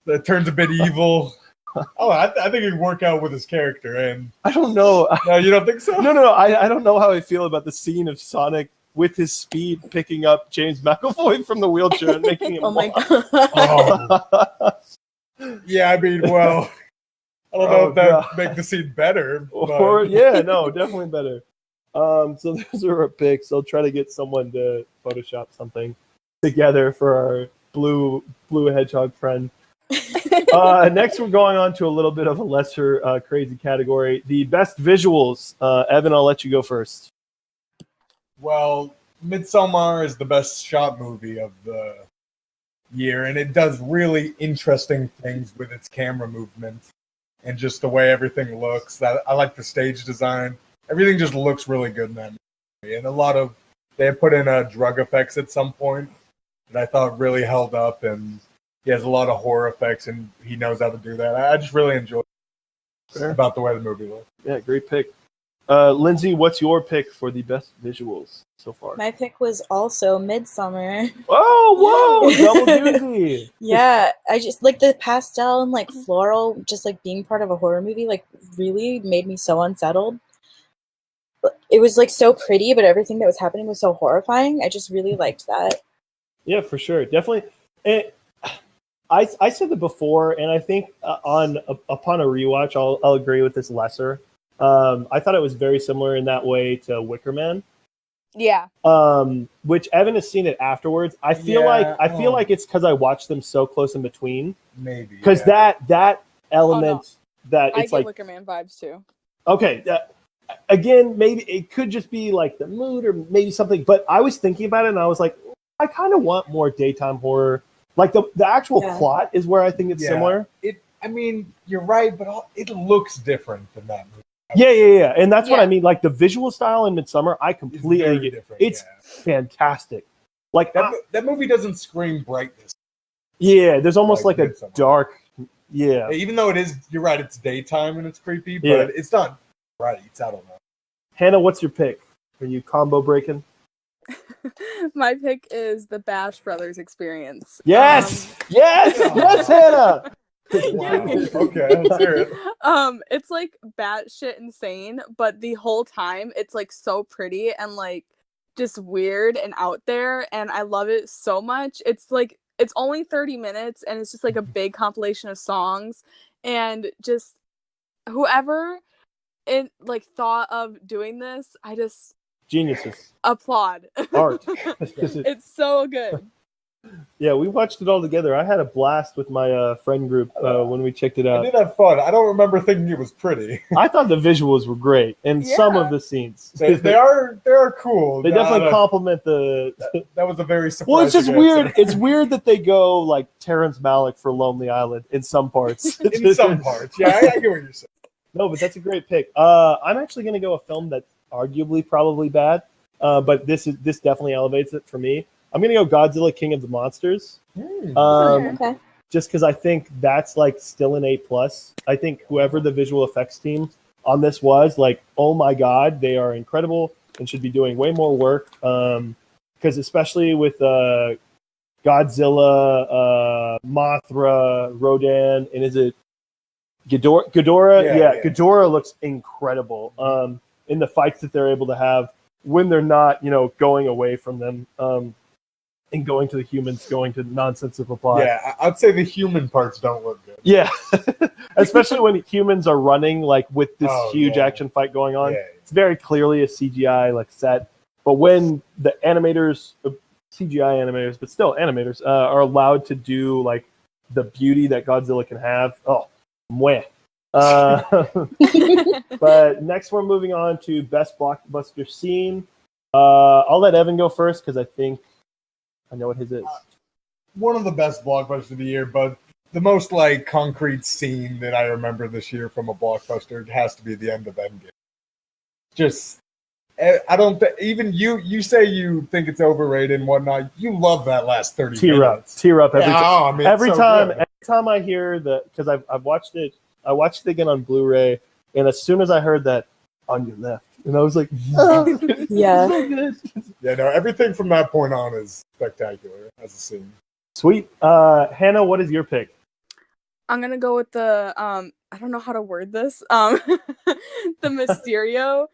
Speaker 3: That turns a bit evil. Oh, I think it'd work out with his character, and
Speaker 1: I don't know.
Speaker 3: No, you don't think so?
Speaker 1: No. I don't know how I feel about the scene of Sonic with his speed picking up James McAvoy from the wheelchair and making him.
Speaker 2: Oh my
Speaker 1: walk.
Speaker 2: god.
Speaker 3: Oh. Yeah, I mean, well, I don't know if that would make the scene better.
Speaker 1: Or yeah, no, definitely better. So those are our picks. I'll try to get someone to Photoshop something together for our blue hedgehog friend. Next, we're going on to a little bit of a lesser crazy category. The best visuals. Evan, I'll let you go first.
Speaker 3: Well, Midsommar is the best shot movie of the year, and it does really interesting things with its camera movement and just the way everything looks. I like the stage design. Everything just looks really good in that movie, and they have put in drug effects at some point that I thought really held up, and he has a lot of horror effects, and he knows how to do that. I just really enjoy about the way the movie looks.
Speaker 1: Yeah, great pick. Lindsay, what's your pick for the best visuals so far?
Speaker 2: My pick was also Midsommar.
Speaker 1: Oh, whoa! Double doozy!
Speaker 2: Yeah, I just like the pastel and like floral, just like being part of a horror movie, like really made me so unsettled. It was like so pretty, but everything that was happening was so horrifying. I just really liked that.
Speaker 1: Yeah, for sure. Definitely. I said that before, and I think upon a rewatch, I'll agree with this lesser. I thought it was very similar in that way to Wicker Man.
Speaker 4: Yeah.
Speaker 1: Which Evan has seen it afterwards. I feel like it's because I watched them so close in between.
Speaker 3: Maybe
Speaker 1: because that element that it's
Speaker 4: I get
Speaker 1: like
Speaker 4: Wicker Man vibes too.
Speaker 1: Okay. Again, maybe it could just be like the mood or maybe something. But I was thinking about it, and I was like, I kind of want more daytime horror. Like the actual plot is where I think it's similar.
Speaker 3: I mean, you're right, but it looks different than that movie.
Speaker 1: Yeah. And that's what I mean. Like the visual style in Midsommar, I completely get it. It's fantastic. Like
Speaker 3: that movie doesn't scream brightness.
Speaker 1: Yeah, there's almost like a dark. Yeah.
Speaker 3: Even though it is, you're right, it's daytime and it's creepy, but it's not right. I don't know.
Speaker 1: Hannah, what's your pick? Are you combo breaking?
Speaker 4: My pick is the Bash Brothers Experience.
Speaker 1: Yes, Hannah.
Speaker 3: Wow. Okay, let's hear it.
Speaker 4: It's like batshit insane, but the whole time it's like so pretty and like just weird and out there, and I love it so much. It's like it's only 30 minutes and it's just like a big compilation of songs, and just whoever like thought of doing this, I just
Speaker 1: Geniuses.
Speaker 4: applaud.
Speaker 1: Art.
Speaker 4: It's so good.
Speaker 1: Yeah, we watched it all together. I had a blast with my friend group when we checked it
Speaker 3: I
Speaker 1: out.
Speaker 3: did have fun. I don't remember thinking it was pretty.
Speaker 1: I thought the visuals were great, and some
Speaker 4: Yeah.
Speaker 1: of the scenes.
Speaker 3: They are cool.
Speaker 1: They definitely complement the.
Speaker 3: That was a very surprising.
Speaker 1: Well, it's just
Speaker 3: answer.
Speaker 1: weird. It's weird that they go like Terrence Malick for Lonely Island in some parts.
Speaker 3: In some parts. Yeah, I get what you're saying.
Speaker 1: No, but that's a great pick. I'm actually going to go a film that's arguably probably bad, but this definitely elevates it for me. I'm going to go Godzilla King of the Monsters.
Speaker 2: Okay.
Speaker 1: Just because I think that's like still an A+. I think whoever the visual effects team on this was, like, oh my God, they are incredible and should be doing way more work. Because especially with Godzilla, Mothra, Rodan, and is it Ghidorah? Yeah, Ghidorah looks incredible in the fights that they're able to have when they're not, going away from them. And going to the humans, going to nonsensical plot.
Speaker 3: Yeah, I'd say the human parts don't look good.
Speaker 1: Yeah, especially when humans are running like with this huge action fight going on.
Speaker 3: Yeah.
Speaker 1: It's very clearly a CGI like set. But when the animators, CGI animators, but still animators, are allowed to do like the beauty that Godzilla can have, mwah. But next we're moving on to best blockbuster scene. I'll let Evan go first because I think I know what his is.
Speaker 3: One of the best blockbusters of the year, but the most like concrete scene that I remember this year from a blockbuster has to be the end of Endgame. Just, I don't even you say you think it's overrated and whatnot. You love that last 30 minutes.
Speaker 1: Tear up every time. Every time I hear that, because I've watched it. I watched it again on Blu-ray, and as soon as I heard that on your left, and I was like, oh,
Speaker 2: yeah.
Speaker 1: so good.
Speaker 3: Yeah, no, everything from that point on is spectacular as a scene.
Speaker 1: Sweet. Hannah, what is your pick?
Speaker 4: I'm gonna go with the I don't know how to word this. The Mysterio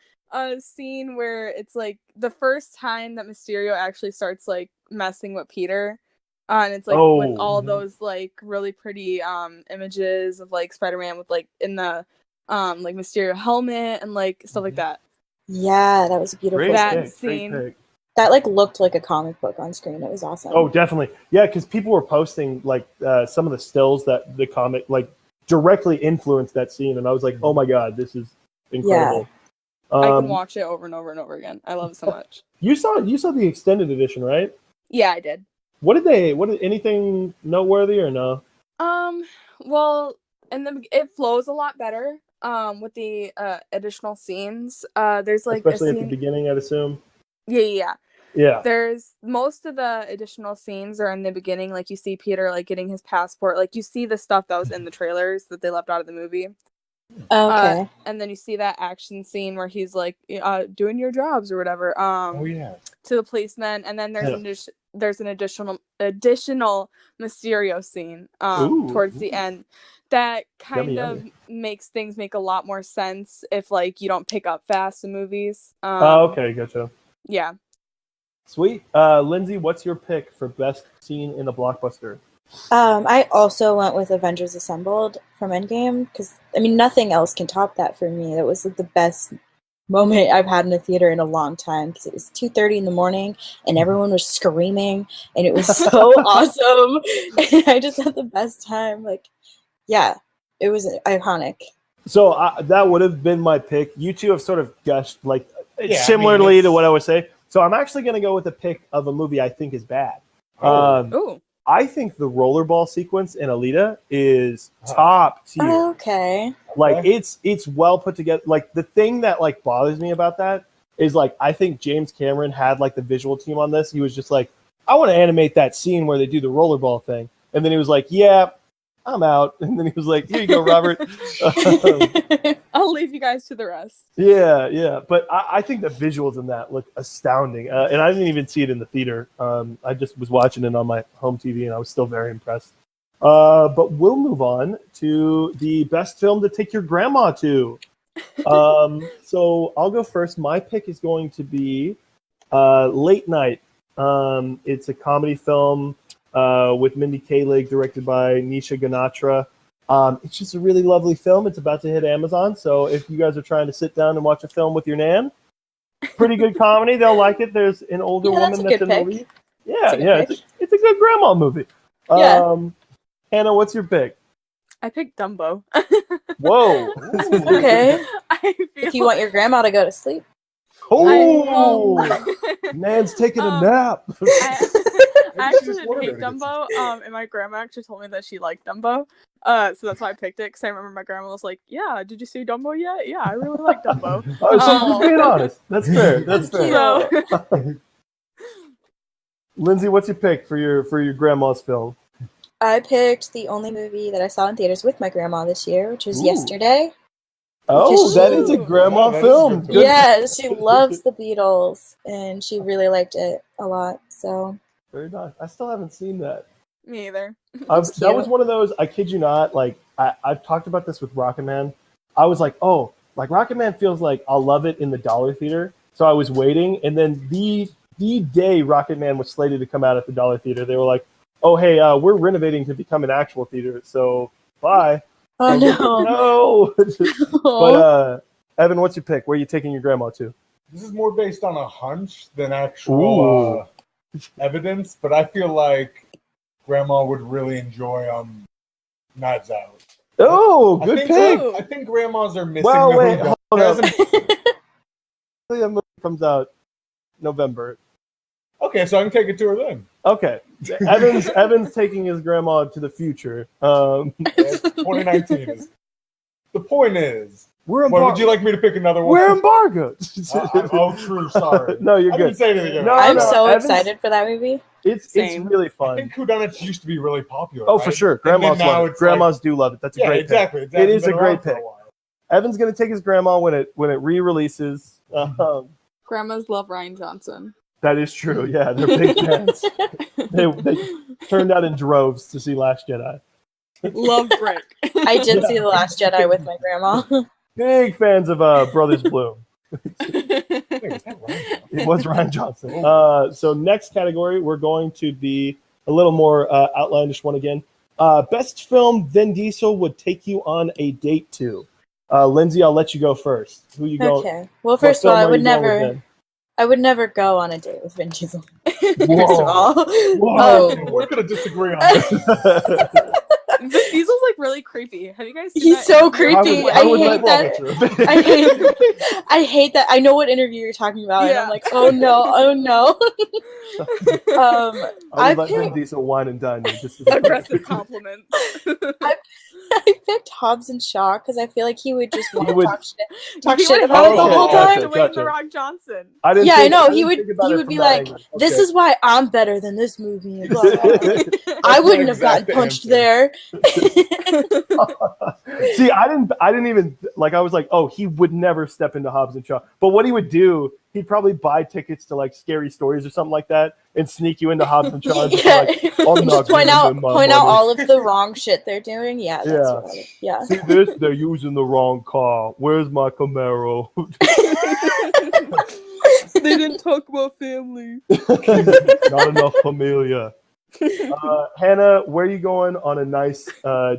Speaker 4: scene where it's like the first time that Mysterio actually starts like messing with Peter. And it's like with all those like really pretty images of like Spider-Man with like in the like Mysterio helmet and like stuff like that.
Speaker 2: Yeah, that was a beautiful
Speaker 4: scene.
Speaker 2: That like looked like a comic book on screen. It was awesome.
Speaker 1: Oh, definitely. Yeah, because people were posting like some of the stills that the comic like directly influenced that scene, and I was like, oh my God, this is incredible.
Speaker 2: Yeah.
Speaker 4: I can watch it over and over and over again. I love it so much.
Speaker 1: You saw the extended edition, right?
Speaker 4: Yeah, I did.
Speaker 1: What did anything noteworthy or no?
Speaker 4: Well, and it flows a lot better with the additional scenes. There's like
Speaker 1: especially at the beginning, I'd assume.
Speaker 4: Yeah.
Speaker 1: There's
Speaker 4: most of the additional scenes are in the beginning, like you see Peter like getting his passport, like you see the stuff that was in the trailers that they left out of the movie.
Speaker 2: Okay.
Speaker 4: And then you see that action scene where he's like doing your jobs or whatever. To the policeman, and then there's an additional Mysterio scene towards the end that kind of makes things make a lot more sense if like you don't pick up fast in movies.
Speaker 1: Okay, gotcha.
Speaker 4: Yeah.
Speaker 1: Sweet. Lindsay, what's your pick for best scene in a blockbuster?
Speaker 2: I also went with Avengers Assembled from Endgame because I mean nothing else can top that for me. That was like the best moment I've had in a theater in a long time because it was 2:30 in the morning and everyone was screaming and it was so awesome and I just had the best time. Like, yeah, it was iconic.
Speaker 1: So that would have been my pick. You two have sort of gushed like similarly to what I would say. So I'm actually going to go with a pick of a movie I think is bad. I think the rollerball sequence in Alita is top tier.
Speaker 2: Okay.
Speaker 1: Like it's well put together. Like the thing that like bothers me about that is like I think James Cameron had like the visual team on this. He was just like, I want to animate that scene where they do the rollerball thing, and then he was like, yeah, I'm out. And then he was like, here you go, Robert.
Speaker 4: I'll leave you guys to the rest.
Speaker 1: Yeah. But I think the visuals in that look astounding. And I didn't even see it in the theater. I just was watching it on my home TV, and I was still very impressed. But we'll move on to the best film to take your grandma to. So I'll go first. My pick is going to be Late Night. It's a comedy film with Mindy Kaling, directed by Nisha Ganatra. It's just a really lovely film. It's about to hit Amazon, so if you guys are trying to sit down and watch a film with your nan, pretty good comedy. They'll like it. There's an older woman that's in the lead. Yeah, it's a good grandma movie.
Speaker 2: Yeah.
Speaker 1: Hannah, what's your pick?
Speaker 4: I picked Dumbo.
Speaker 1: Whoa.
Speaker 2: Okay.
Speaker 4: If
Speaker 2: you want your grandma to go to sleep.
Speaker 1: Oh, Nan's taking a nap.
Speaker 4: I actually didn't hate Dumbo, and my grandma actually told me that she liked Dumbo, so that's why I picked it, because I remember my grandma was like, yeah, did you see Dumbo yet? Yeah, I really like Dumbo.
Speaker 1: She's being honest. That's fair. That's fair.
Speaker 4: So,
Speaker 1: Lindsay, what's your pick for your grandma's film?
Speaker 2: I picked the only movie that I saw in theaters with my grandma this year, which was Yesterday.
Speaker 1: Oh, that is a grandma film.
Speaker 2: Yeah, she loves the Beatles, and she really liked it a lot. So
Speaker 1: very nice. I still haven't seen that.
Speaker 4: Me either.
Speaker 1: That was one of those. I kid you not. Like I've talked about this with Rocket Man. I was like, oh, like Rocket Man feels like I'll love it in the dollar theater. So I was waiting, and then the day Rocket Man was slated to come out at the dollar theater, they were like, oh, hey, we're renovating to become an actual theater, so bye.
Speaker 2: Oh,
Speaker 3: no.
Speaker 1: But, Evan, what's your pick? Where are you taking your grandma to?
Speaker 3: This is more based on a hunch than actual evidence, but I feel like grandma would really enjoy Knives Out.
Speaker 1: Oh, good pick.
Speaker 3: I think grandmas are missing
Speaker 1: well, wait,
Speaker 3: the
Speaker 1: hold up. That movie comes out November.
Speaker 3: Okay, so I can take it to her then.
Speaker 1: Okay. Evan's taking his grandma to the future.
Speaker 3: 2019 the point is, would you like me to pick another one?
Speaker 1: We're embargoed.
Speaker 3: True, sorry.
Speaker 1: No, you're
Speaker 3: I
Speaker 1: good.
Speaker 3: didn't say anything.
Speaker 2: I'm so excited for that movie.
Speaker 1: It's really fun.
Speaker 3: I think whodunits used to be really popular.
Speaker 1: Oh, right? For sure. Grandmas love it. Grandmas do love it. That's a great pick. It is a great pick. Evan's going to take his grandma when it re-releases.
Speaker 4: Grandmas love Rian Johnson.
Speaker 1: That is true. Yeah, they're big fans. They turned out in droves to see Last Jedi.
Speaker 4: Love Brick.
Speaker 2: I did see The Last Jedi with my grandma.
Speaker 1: Big fans of Brothers Bloom. It was Rian Johnson. So next category, we're going to be a little more outlandish one again. Best film Vin Diesel would take you on a date to. Lindsay, I'll let you go first. Who you go?
Speaker 2: Okay. Well, first of all, I would never go on a date with Vin Diesel. First of all,
Speaker 3: we're gonna disagree on this.
Speaker 4: Vin Diesel's like really creepy. Have you guys seen
Speaker 2: He's so creepy. I hate that. I know what interview you're talking about. Yeah. And I'm like, oh no.
Speaker 1: I would let Vin Diesel wine and dine me. Just
Speaker 4: aggressive compliments.
Speaker 2: I picked Hobbs and Shaw because I feel like he would just want to talk shit about it the whole time.
Speaker 4: The Rock Johnson.
Speaker 2: I know. He would be like, "This is why I'm better than this movie." And blah, blah, blah. I wouldn't have gotten punched there.
Speaker 1: See, I didn't even like. I was like, oh, he would never step into Hobbs and Shaw. But what he would do, he'd probably buy tickets to like Scary Stories or something like that, and sneak you into Hobbs and Shaw. And
Speaker 2: just point out all of the wrong shit they're doing. Yeah.
Speaker 1: See this? They're using the wrong car. Where's my Camaro?
Speaker 4: They didn't talk about family.
Speaker 1: Not enough familia. Hannah, where are you going on a nice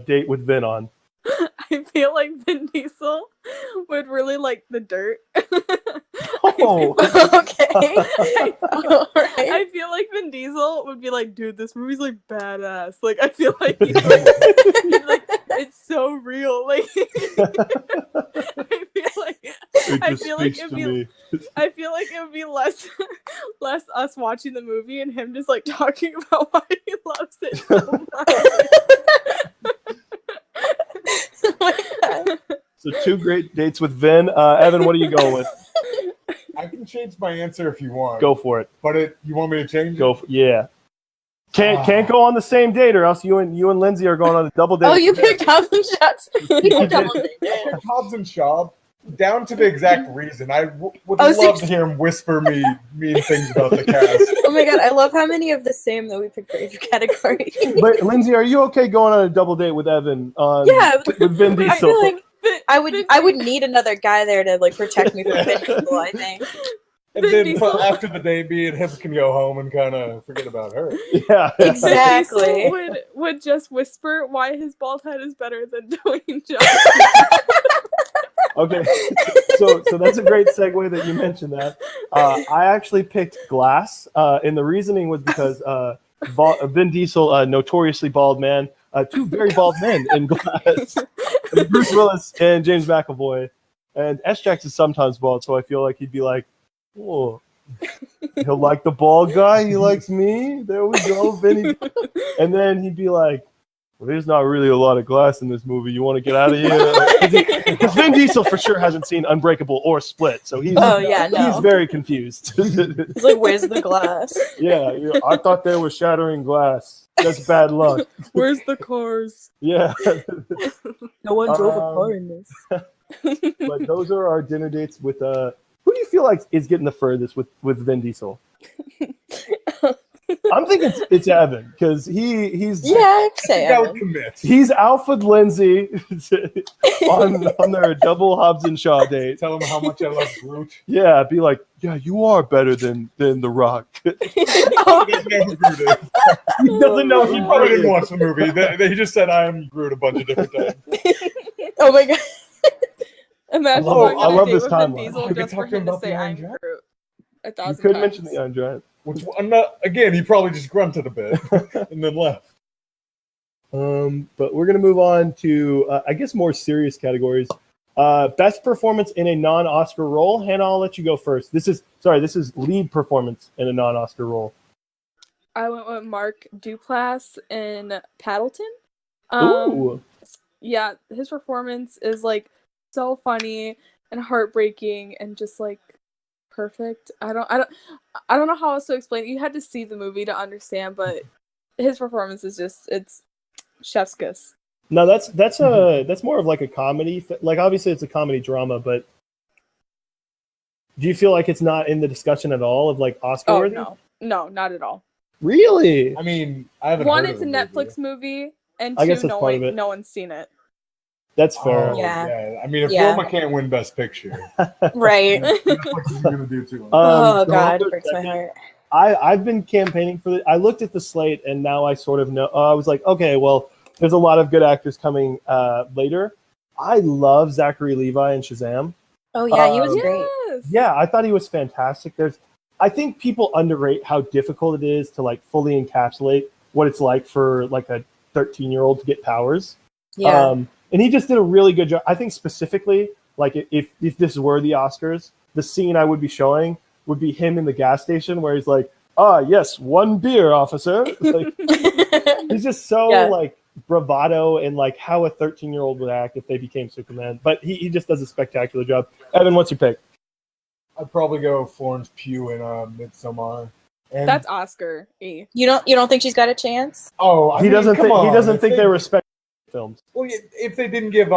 Speaker 1: date with Vin on?
Speaker 4: I feel like Vin Diesel would really like The Dirt.
Speaker 1: Oh,
Speaker 2: okay.
Speaker 4: I feel like Vin Diesel would be like, dude, this movie's like badass. Like, I feel like he's like it's so real. Like, I feel like it would be less us watching the movie and him just like talking about why he loves it so much.
Speaker 1: So 2 great dates with Vin. Evan, what are you going with?
Speaker 3: I can change my answer if you want.
Speaker 1: Go for it.
Speaker 3: But you want me to change it?
Speaker 1: Yeah. Can't go on the same date, or else you and Lindsay are going on a double date.
Speaker 2: Oh, you picked Hobbs and Shaw.
Speaker 3: Hobbs and Shaw down to the exact reason. I would love to hear him whisper me mean things about the cast.
Speaker 2: Oh my god, I love how many of the same that we picked for each category.
Speaker 1: But Lindsay, are you okay going on a double date with Evan? With Vin Diesel.
Speaker 2: I feel like I would need another guy there to like protect me from Vin Diesel, I think.
Speaker 3: And then after the day, me and him can go home and kind of forget about her.
Speaker 1: Yeah,
Speaker 2: exactly.
Speaker 4: Would just whisper why his bald head is better than Dwayne Johnson.
Speaker 1: Okay, so that's a great segue that you mentioned that. I actually picked Glass, and the reasoning was because Vin Diesel, a notoriously bald man, two very bald men in Glass, Bruce Willis and James McAvoy, and S-Jax is sometimes bald, so I feel like he'd be like, "Oh, he'll like the bald guy. He likes me. There we go, Vinny." And then he'd be like, "Well, there's not really a lot of glass in this movie. You want to get out of here?" Because Vin Diesel for sure hasn't seen Unbreakable or Split, so he's very confused.
Speaker 2: He's like, "Where's the glass?"
Speaker 1: Yeah, I thought they were shattering glass. That's bad luck.
Speaker 4: Where's the cars?
Speaker 1: Yeah.
Speaker 2: No one drove a car in this.
Speaker 1: But those are our dinner dates with who do you feel like is getting the furthest with Vin Diesel? I'm thinking it's Evan because he's
Speaker 2: I'd say Evan.
Speaker 1: He's alpha Lindsay on their double Hobbs and Shaw date.
Speaker 3: Tell him how much I love Groot.
Speaker 1: Yeah, be like, yeah, you are better than The Rock.
Speaker 3: He doesn't know who Groot is.
Speaker 1: He doesn't know.
Speaker 3: He probably didn't watch the movie. He just said I am Groot a bunch of different times.
Speaker 2: Oh my god.
Speaker 4: Imagine
Speaker 1: I love this
Speaker 4: timeline.
Speaker 3: We could talk to him about the Iron Giant.
Speaker 1: You could mention the Iron Giant.
Speaker 3: Which again, he probably just grunted a bit and then left.
Speaker 1: But we're gonna move on to I guess more serious categories. Best performance in a non-Oscar role. Hannah, I'll let you go first. This is lead performance in a non-Oscar role.
Speaker 4: I went with Mark Duplass in Paddleton.
Speaker 1: Ooh.
Speaker 4: Yeah, his performance is like so funny and heartbreaking and just like perfect. I don't know how else to explain it. You had to see the movie to understand, but his performance is it's chef's kiss.
Speaker 1: No, that's more of like a comedy. Like obviously it's a comedy drama, but do you feel like it's not in the discussion at all of like Oscar worthy?
Speaker 4: No, not at all.
Speaker 1: Really?
Speaker 3: I mean, I haven't.
Speaker 4: One,
Speaker 3: heard
Speaker 4: it's
Speaker 3: of
Speaker 4: a
Speaker 3: the
Speaker 4: Netflix movie, and
Speaker 1: I guess
Speaker 4: two,
Speaker 1: that's
Speaker 4: no one's seen it.
Speaker 1: That's fair.
Speaker 3: Yeah. I mean, if Roma can't win Best Picture,
Speaker 2: right?
Speaker 3: Netflix is gonna do too.
Speaker 2: God, it breaks my heart.
Speaker 1: I've been campaigning for I looked at the slate and now I sort of know. I was like, okay, well, there's a lot of good actors coming later. I love Zachary Levi in Shazam.
Speaker 2: Oh yeah, he was great.
Speaker 1: Yeah, I thought he was fantastic. I think people underrate how difficult it is to like fully encapsulate what it's like for like a 13-year-old to get powers.
Speaker 2: Yeah.
Speaker 1: And he just did a really good job. I think specifically, like if this were the Oscars, the scene I would be showing would be him in the gas station where he's like, yes, one beer, officer. Like, he's just so like bravado and like how a 13-year-old would act if they became Superman. But he just does a spectacular job. Evan, what's your pick?
Speaker 3: I'd probably go Florence Pugh in Midsommar. And
Speaker 4: that's Oscar. E.
Speaker 2: You don't think she's got a chance?
Speaker 3: Oh,
Speaker 1: he doesn't think they respect films.
Speaker 3: Well, if they didn't give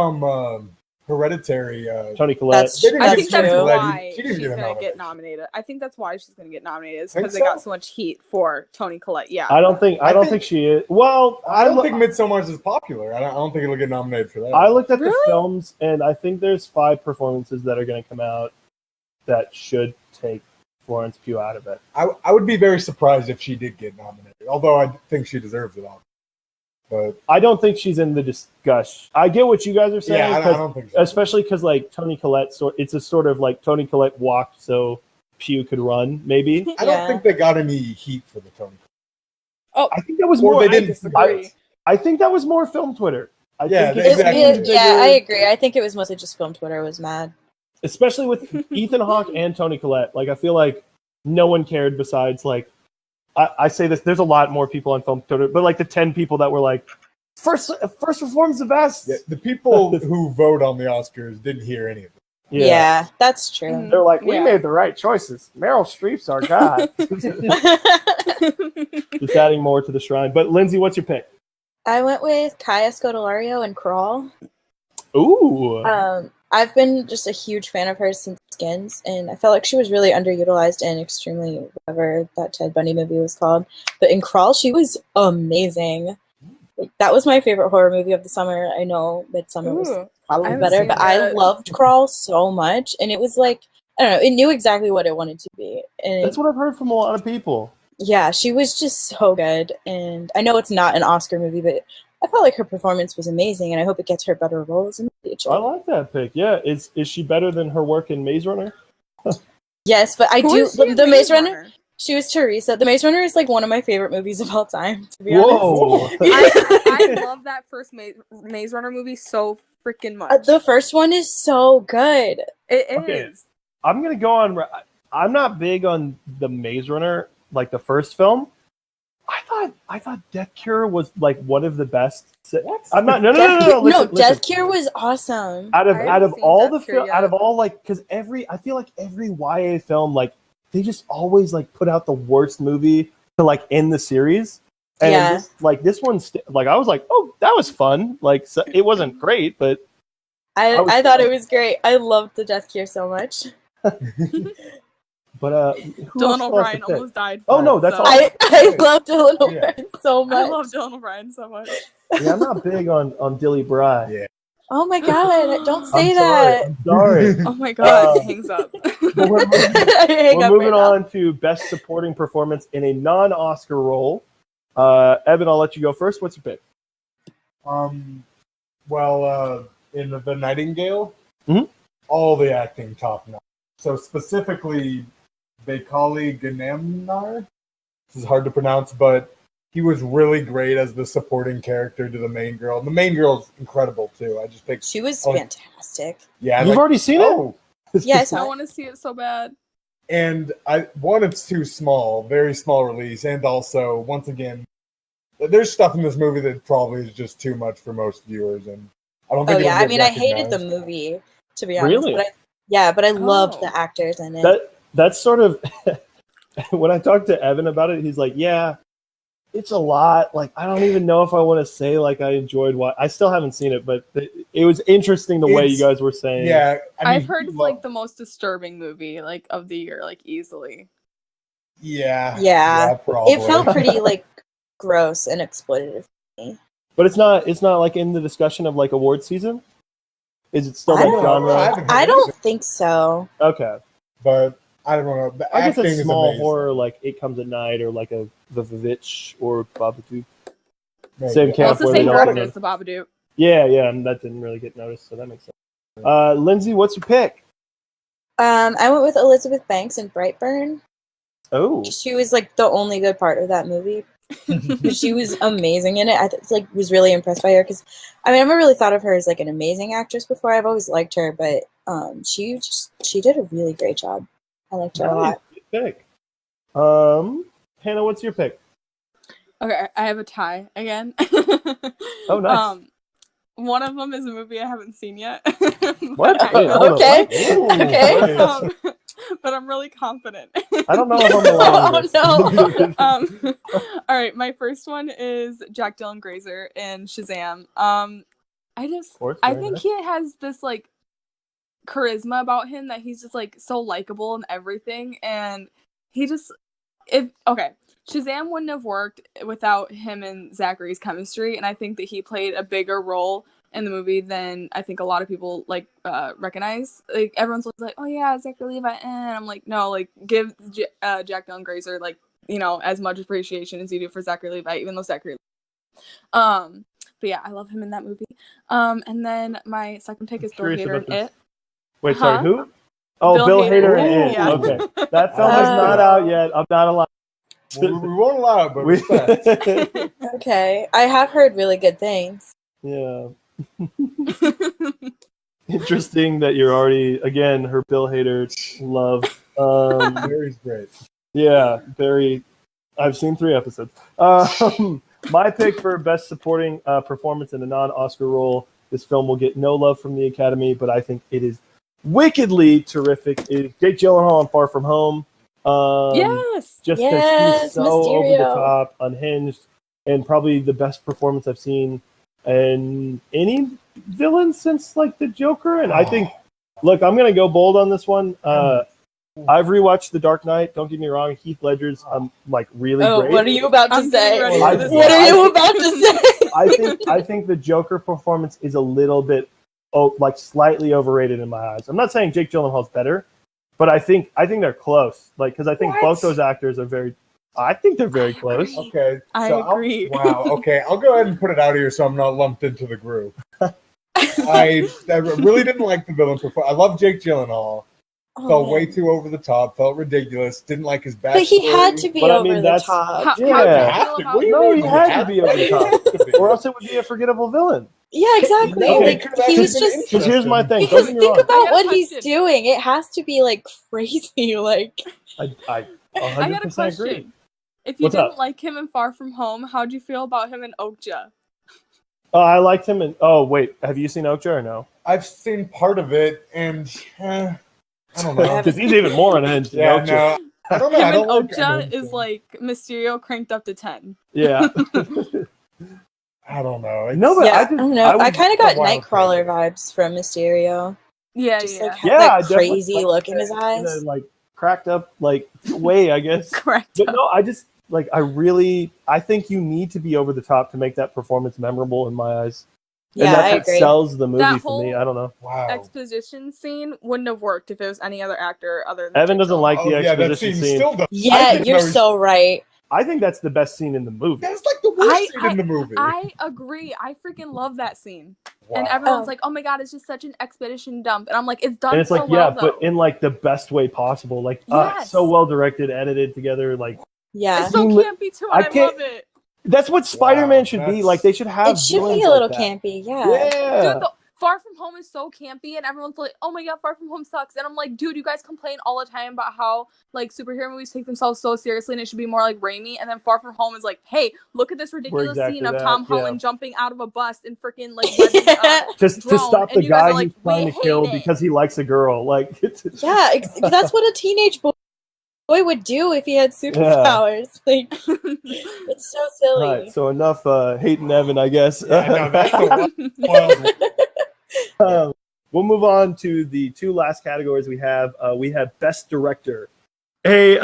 Speaker 3: Hereditary
Speaker 1: Tony Collette,
Speaker 4: I think that's why she's going to get nominated. I think that's why she's going to get nominated because they got so much heat for Tony Collette. Yeah,
Speaker 1: I don't think she is. Well,
Speaker 3: I don't think Midsommar is popular. I don't think it'll get nominated for that.
Speaker 1: I looked at the films, and I think there's 5 performances that are going to come out that should take Florence Pugh out of it.
Speaker 3: I would be very surprised if she did get nominated, although I think she deserves it. But
Speaker 1: I don't think she's in the discussion. I get what you guys are saying.
Speaker 3: Yeah, I don't think so.
Speaker 1: Especially because like Toni Collette, it's a sort of like Toni Collette walked so Pugh could run. Maybe
Speaker 3: I don't think they got any heat for the Toni.
Speaker 4: Oh,
Speaker 1: I think that was more. I think that was more film Twitter. I
Speaker 2: agree. I think it was mostly just film Twitter was mad.
Speaker 1: Especially with Ethan Hawke and Toni Collette. Like I feel like no one cared besides like. I say this. There's a lot more people on film Twitter, but like the 10 people that were like, first performance the best.
Speaker 3: Yeah, the people who vote on the Oscars didn't hear any of it.
Speaker 2: Yeah, that's true.
Speaker 1: They're like, we made the right choices. Meryl Streep's our guy. Just adding more to the shrine. But Lindsay, what's your pick?
Speaker 2: I went with Kaya Scodelario and Crawl.
Speaker 1: Ooh.
Speaker 2: I've been just a huge fan of hers since Skins, and I felt like she was really underutilized and extremely whatever that Ted Bundy movie was called. But in Crawl, she was amazing. Like, that was my favorite horror movie of the summer. I know Midsummer was probably better, but I loved Crawl so much, and it was like, I don't know, it knew exactly what it wanted to be. And
Speaker 1: that's what I've heard from a lot of people.
Speaker 2: Yeah, she was just so good, and I know it's not an Oscar movie, but I felt like her performance was amazing, and I hope it gets her better roles in the future.
Speaker 1: I like that pick. Yeah, is she better than her work in Maze Runner?
Speaker 2: Yes, but I do the Maze Runner. She was Teresa. The Maze Runner is like one of my favorite movies of all time. To be honest,
Speaker 4: I love that first Maze Runner movie so freaking much.
Speaker 2: The first one is so good.
Speaker 4: It is.
Speaker 1: I'm gonna go on. I'm not big on the Maze Runner, like the first film. I thought Death Cure was like one of the best. What? I'm not. No. Listen,
Speaker 2: Death Cure was awesome.
Speaker 1: Out of all the out of all like, because I feel like every YA film, like they just always like put out the worst movie to like end the series. And this one's like, I was like, oh, that was fun. Like, so it wasn't great, but
Speaker 2: I thought it was great. I loved the Death Cure so much.
Speaker 1: But
Speaker 4: Dylan O'Brien almost died.
Speaker 1: Oh no, that's all.
Speaker 2: I love Dylan O'Brien so much.
Speaker 4: I love Dylan O'Brien so much.
Speaker 1: Yeah, I'm not big on Dilly Bry.
Speaker 3: Yeah.
Speaker 2: Oh my god! Don't say that.
Speaker 1: I'm sorry.
Speaker 4: Oh my god! Hangs up.
Speaker 1: We're moving on to best supporting performance in a non-Oscar role. Evan, I'll let you go first. What's your pick?
Speaker 3: Well, in the Nightingale, all the acting top notch. So specifically, Bekali Ganamnar. This is hard to pronounce, but he was really great as the supporting character to the main girl. And the main girl's incredible too. I just think
Speaker 2: she was fantastic.
Speaker 3: Yeah,
Speaker 1: you've already seen it?
Speaker 2: Yes,
Speaker 4: I want to see it so bad.
Speaker 3: And it's too small, very small release, and also once again, there's stuff in this movie that probably is just too much for most viewers, and I don't think.
Speaker 2: I mean, I hated the movie, to be honest.
Speaker 1: Really?
Speaker 2: But I loved the actors in it.
Speaker 1: That's sort of when I talked to Evan about it, he's like, "Yeah, it's a lot. Like, I don't even know if I want to say like I enjoyed what. I still haven't seen it, but it was interesting the way you guys were saying.
Speaker 3: Yeah,
Speaker 4: I've heard it's like the most disturbing movie like of the year, like easily.
Speaker 2: Yeah,
Speaker 3: probably.
Speaker 2: It felt pretty like gross and exploitative to me.
Speaker 1: But it's not like in the discussion of like award season. Is it still that genre?
Speaker 2: I don't think so.
Speaker 1: Okay,
Speaker 3: but I don't know. The
Speaker 1: I guess
Speaker 3: acting
Speaker 1: it's
Speaker 3: is
Speaker 1: small
Speaker 3: amazing.
Speaker 1: horror like It Comes at Night or like a The Vivitch or Babadook.
Speaker 3: Maybe.
Speaker 1: Same camp.
Speaker 4: It's the same director as the Babadook.
Speaker 1: Yeah, and that didn't really get noticed, so that makes sense. Lindsay, what's your pick?
Speaker 2: I went with Elizabeth Banks in Brightburn.
Speaker 1: Oh,
Speaker 2: she was like the only good part of that movie. She was amazing in it. I was really impressed by her because I mean, I've never really thought of her as like an amazing actress before. I've always liked her, but she did a really great job. I liked her a lot.
Speaker 1: Good pick. Hannah, what's your pick?
Speaker 4: Okay, I have a tie again.
Speaker 1: Oh, nice.
Speaker 4: One of them is a movie I haven't seen yet.
Speaker 1: What?
Speaker 2: Okay.
Speaker 4: But I'm really confident.
Speaker 1: I don't know if I'm
Speaker 2: allowed this.
Speaker 4: All right, my first one is Jack Dylan Grazer in Shazam. I think he has this like charisma about him that he's just like so likable and everything, and Shazam wouldn't have worked without him and Zachary's chemistry, and I think that he played a bigger role in the movie than I think a lot of people like recognize. Like everyone's like, oh yeah, Zachary Levi, and I'm like, no, like give Jack Dylan Grazer like as much appreciation as you do for Zachary Levi, even though Zachary. But yeah, I love him in that movie. And then my second pick is Bill Hader in It.
Speaker 1: Wait, sorry, who? Oh, Bill Hader in It.
Speaker 4: Yeah.
Speaker 1: Okay, that film is not out yet. I'm not allowed.
Speaker 3: We won't allow it, but respect.
Speaker 2: Okay, I have heard really good things.
Speaker 1: Yeah. Interesting that you're already again her Bill Hader love.
Speaker 3: Barry's great.
Speaker 1: Yeah, Barry. I've seen 3 episodes. My pick for best supporting performance in a non-Oscar role. This film will get no love from the Academy, but I think it is wickedly terrific. It is Jake Gyllenhaal on Far From Home.
Speaker 4: Yes,
Speaker 1: just because he's so over the top, unhinged, and probably the best performance I've seen in any villain since like the Joker, and I think. Look, I'm gonna go bold on this one. I've rewatched The Dark Knight. Don't get me wrong, Heath Ledger's like really great.
Speaker 2: What are you about to say?
Speaker 1: What
Speaker 2: are you about to say?
Speaker 1: I think the Joker performance is a little bit like slightly overrated in my eyes. I'm not saying Jake Gyllenhaal's better, but I think they're close. Like because I think both those actors are very. I think they're very close.
Speaker 3: Okay,
Speaker 4: I agree.
Speaker 3: Wow. Okay, I'll go ahead and put it out here so I'm not lumped into the group. I really didn't like the villain performance. I love Jake Gyllenhaal. Felt way too over the top. Felt ridiculous. Didn't like his backstory.
Speaker 2: But he had to be over the top.
Speaker 1: He had to be over the top, or else it would be a forgettable villain.
Speaker 2: Yeah, exactly. He was just.
Speaker 1: Because here's my thing.
Speaker 2: Because think about what he's doing. It has to be like crazy. Like
Speaker 1: I 100%
Speaker 4: I got a question.
Speaker 1: Agree.
Speaker 4: If you didn't like him in Far From Home, how'd you feel about him in Okja?
Speaker 1: I liked him in. Oh wait, have you seen Okja or no?
Speaker 3: I've seen part of it, and I don't know.
Speaker 1: Because he's even more unhinged.
Speaker 3: Yeah, no. I don't know.
Speaker 4: Him and Okja is like Mysterio cranked up to 10.
Speaker 1: Yeah.
Speaker 3: I don't know.
Speaker 1: No, but
Speaker 2: I don't know. I kind of got Nightcrawler vibes from Mysterio.
Speaker 4: Yeah,
Speaker 2: just like that crazy look in his eyes,
Speaker 1: in a, like cracked up like way, I guess.
Speaker 4: Correct.
Speaker 1: But no, I just like I think you need to be over the top to make that performance memorable in my eyes.
Speaker 2: Yeah,
Speaker 1: and that's
Speaker 2: I
Speaker 1: what
Speaker 2: agree.
Speaker 1: sells the movie
Speaker 4: That
Speaker 1: for me. I don't know.
Speaker 3: Wow.
Speaker 4: Exposition scene wouldn't have worked if it was any other actor other than
Speaker 1: Evan doesn't like the exposition scene.
Speaker 3: Still
Speaker 2: yeah, you're so right.
Speaker 1: I think that's the best scene in the movie.
Speaker 3: That's like the worst scene in the movie.
Speaker 4: I agree. I freaking love that scene. Wow. And everyone's like, "Oh my god, it's just such an expedition dump." And I'm like, "It's done
Speaker 1: and it's
Speaker 4: so
Speaker 1: like,
Speaker 4: well,
Speaker 1: yeah, but in like the best way possible. Like, so well directed, edited together. Like,
Speaker 2: yeah,
Speaker 4: it's so campy too. And I love it.
Speaker 1: That's what Spider-Man should be. Like, they should have.
Speaker 2: It should be a little campy. Yeah.
Speaker 1: Yeah.
Speaker 4: Dude, Far From Home is so campy, and everyone's like, "Oh my god, Far From Home sucks." And I'm like, dude, you guys complain all the time about how like superhero movies take themselves so seriously, and it should be more like Raimi. And then Far From Home is like, hey, look at this ridiculous scene of Tom Holland jumping out of a bus and freaking like
Speaker 1: just to stop the guy he's trying to kill because he likes a girl. Like,
Speaker 2: yeah, that's what a teenage boy would do if he had superpowers. Yeah. Like, it's so silly.
Speaker 1: All right, so enough hating Evan, I guess.
Speaker 3: Yeah, no, that's the
Speaker 1: one. We'll move on to the two last categories we have. We have Best Director. Hey,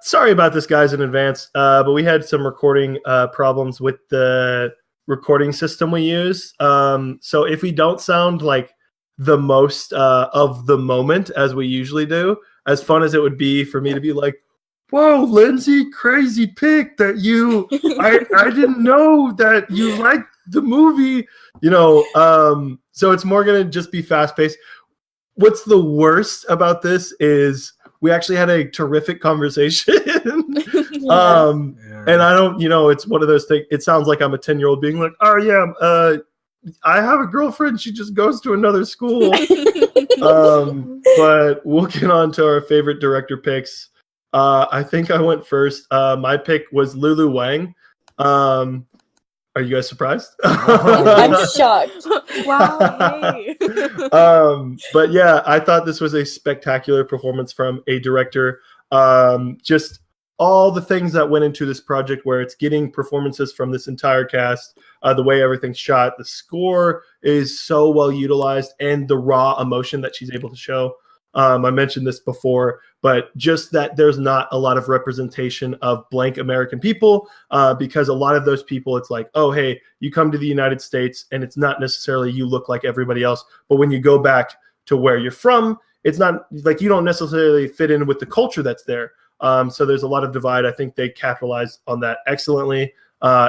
Speaker 1: sorry about this, guys, in advance, but we had some recording problems with the recording system we use. So if we don't sound like the most of the moment as we usually do, as fun as it would be for me to be like, whoa, Lindsay, crazy pick that you, I didn't know that you liked the movie, you know, so it's more going to just be fast paced. What's the worst about this is we actually had a terrific conversation. And I don't, you know, it's one of those things, it sounds like I'm a 10-year-old being like, oh yeah, I have a girlfriend. She just goes to another school. But we'll get on to our favorite director picks. I think I went first. My pick was Lulu Wang. Are you guys surprised?
Speaker 2: I'm shocked.
Speaker 4: Wow. Hey.
Speaker 1: But yeah, I thought this was a spectacular performance from a director. Just all the things that went into this project where it's getting performances from this entire cast, the way everything's shot, the score is so well utilized, and the raw emotion that she's able to show. I mentioned this before, but just that there's not a lot of representation of blank American people, because a lot of those people, it's like, oh, hey, you come to the United States and it's not necessarily you look like everybody else. But when you go back to where you're from, it's not like you don't necessarily fit in with the culture that's there. So there's a lot of divide. I think they capitalized on that excellently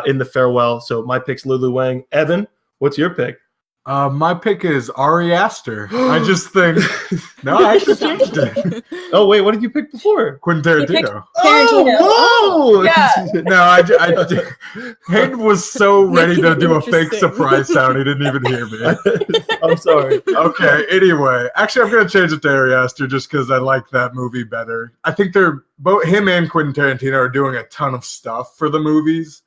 Speaker 1: in The Farewell. So my pick's Lulu Wang. Evan, what's your pick?
Speaker 3: My pick is Ari Aster. I just think no, I actually changed it.
Speaker 1: Oh wait, what did you pick before?
Speaker 3: Quentin Tarantino.
Speaker 1: Oh,
Speaker 2: yeah.
Speaker 3: No, I Hayden was so ready to do a fake surprise sound. He didn't even hear me.
Speaker 1: I'm sorry.
Speaker 3: Okay. Anyway, actually, I'm gonna change it to Ari Aster just because I like that movie better. I think they're both him and Quentin Tarantino are doing a ton of stuff for the movies.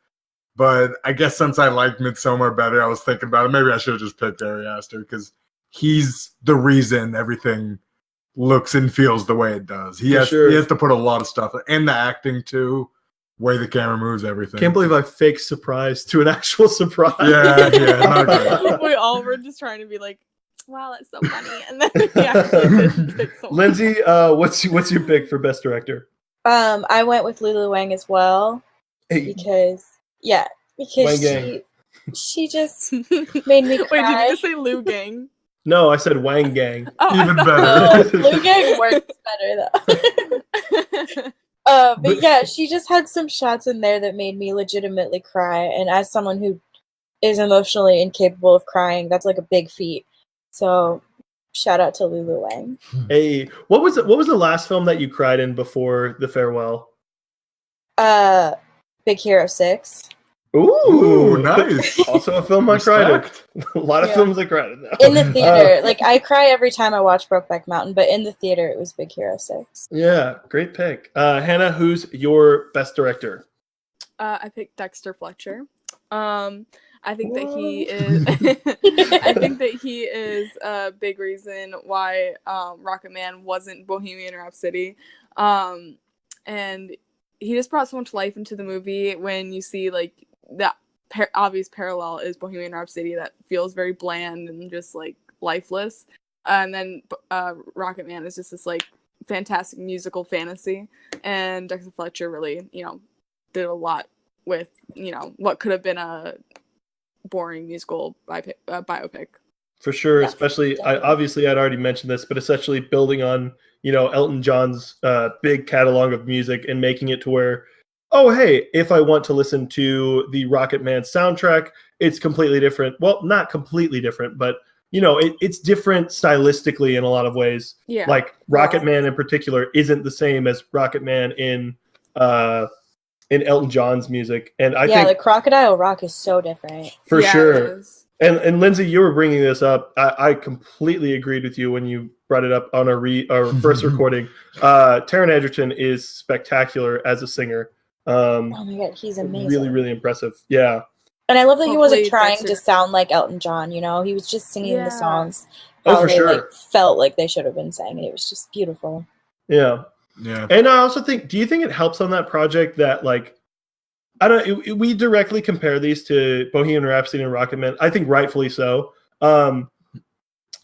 Speaker 3: But I guess since I liked Midsommar better, I was thinking about it. Maybe I should have just picked Ari Aster because he's the reason everything looks and feels the way it does. He has to put a lot of stuff, and the acting too. way the camera moves, everything.
Speaker 1: Can't believe I faked surprise to an actual surprise.
Speaker 3: Yeah, not great.
Speaker 4: We all were just trying to be like, wow, that's so funny. And then we actually didn't pick someone.
Speaker 1: Lindsay, what's your pick for best director?
Speaker 2: I went with Lulu Wang as well because she just made me cry.
Speaker 4: Wait, did you just say Lou Gang?
Speaker 1: No, I said Wang Gang.
Speaker 4: Oh,
Speaker 3: Even better.
Speaker 2: Lou Gang works better though. But yeah, she just had some shots in there that made me legitimately cry. And as someone who is emotionally incapable of crying, that's like a big feat. So shout out to Lulu Wang.
Speaker 1: Hey, what was the last film that you cried in before The Farewell?
Speaker 2: Big Hero 6.
Speaker 1: Ooh,
Speaker 3: nice.
Speaker 1: Also a film I cried in. A lot of films I cried in.
Speaker 2: In the theater. Like, I cry every time I watch Brokeback Mountain, but in the theater, it was Big Hero 6.
Speaker 1: Yeah, great pick. Hannah, who's your best director?
Speaker 4: I picked Dexter Fletcher. I think that he is. I think that he is a big reason why Rocket Man wasn't Bohemian Rhapsody, and he just brought so much life into the movie. When you see like that obvious parallel is Bohemian Rhapsody, that feels very bland and just like lifeless, and then Rocket Man is just this like fantastic musical fantasy, and Dexter Fletcher really, did a lot with what could have been a boring musical biopic.
Speaker 1: For sure, especially I'd already mentioned this, but essentially building on Elton John's big catalog of music and making it to where, oh hey, if I want to listen to the Rocket Man soundtrack, it's completely different. Well, not completely different, but it's different stylistically in a lot of ways.
Speaker 4: Yeah,
Speaker 1: like Rocket Man in particular isn't the same as Rocket Man in Elton John's music, and I think
Speaker 2: like Crocodile Rock is so different
Speaker 1: for sure. And Lindsay, you were bringing this up. I completely agreed with you when you brought it up on our first recording. Taron Egerton is spectacular as a singer.
Speaker 2: Oh my god, he's amazing.
Speaker 1: Really, really impressive. Yeah.
Speaker 2: And I love that he wasn't trying to sound like Elton John. He was just singing the songs how they like felt like they should have been sang, and it was just beautiful.
Speaker 1: Yeah.
Speaker 3: Yeah.
Speaker 1: And I also think, do you think it helps on that project that like, I don't know, we directly compare these to Bohemian Rhapsody and Rocket Man. I think rightfully so. But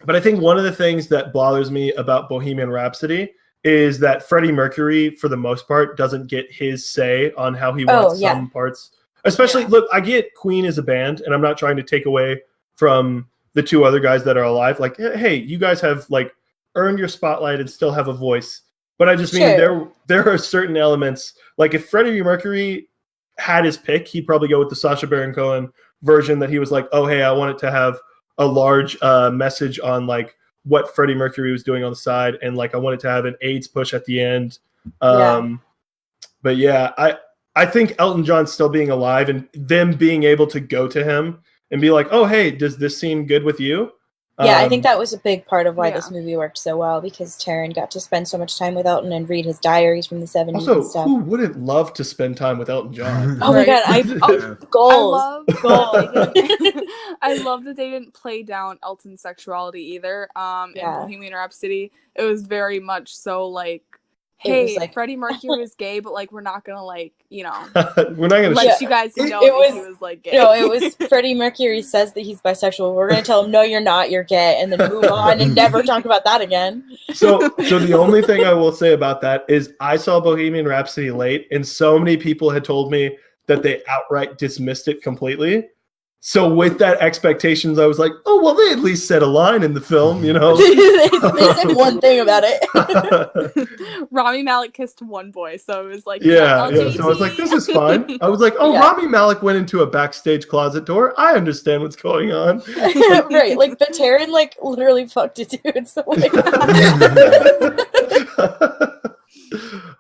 Speaker 1: I think one of the things that bothers me about Bohemian Rhapsody is that Freddie Mercury, for the most part, doesn't get his say on how he wants some parts. Especially, look, I get Queen as a band, and I'm not trying to take away from the two other guys that are alive. Like, hey, you guys have like earned your spotlight and still have a voice. But I just mean there are certain elements, like if Freddie Mercury had his pick, he'd probably go with the Sacha Baron Cohen version that he was like, oh, hey, I want it to have a large message on like what Freddie Mercury was doing on the side. And like, I wanted to have an AIDS push at the end. But yeah, I think Elton John still being alive and them being able to go to him and be like, oh, hey, does this seem good with you?
Speaker 2: Yeah, I think that was a big part of why this movie worked so well, because Taron got to spend so much time with Elton and read his diaries from the 70s
Speaker 1: also,
Speaker 2: and stuff.
Speaker 1: Who wouldn't love to spend time with Elton John?
Speaker 2: Oh my god, goals.
Speaker 4: I love that they didn't play down Elton's sexuality either. In Bohemian Rhapsody, it was very much so like, hey, like, Freddie Mercury was gay, but like we're not gonna like,
Speaker 1: we're not gonna
Speaker 4: let you guys know that he was like gay.
Speaker 2: No, it was Freddie Mercury says that he's bisexual. We're gonna tell him, no, you're not, you're gay, and then move on and never talk about that again.
Speaker 1: So the only thing I will say about that is I saw Bohemian Rhapsody late, and so many people had told me that they outright dismissed it completely. So with that expectations, I was like, oh, well, they at least said a line in the film, they
Speaker 2: said one thing about it.
Speaker 4: Rami Malek kissed one boy, so it was like,
Speaker 1: yeah. So I was like, this is fine. I was like, oh, Rami Malek went into a backstage closet door. I understand what's going on.
Speaker 2: Right, like, but Taron, like, literally fucked a dude, so like...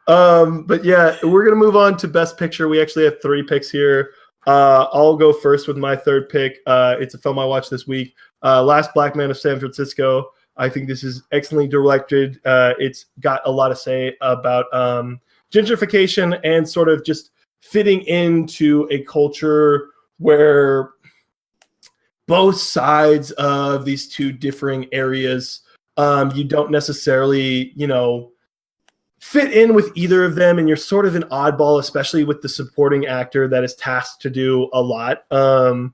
Speaker 1: But yeah, we're going to move on to Best Picture. We actually have 3 picks here. I'll go first with my third pick. It's a film I watched this week. Last Black Man of San Francisco. I think this is excellently directed. It's got a lot to say about gentrification and sort of just fitting into a culture where both sides of these two differing areas, you don't necessarily, fit in with either of them, and you're sort of an oddball, especially with the supporting actor that is tasked to do a lot. And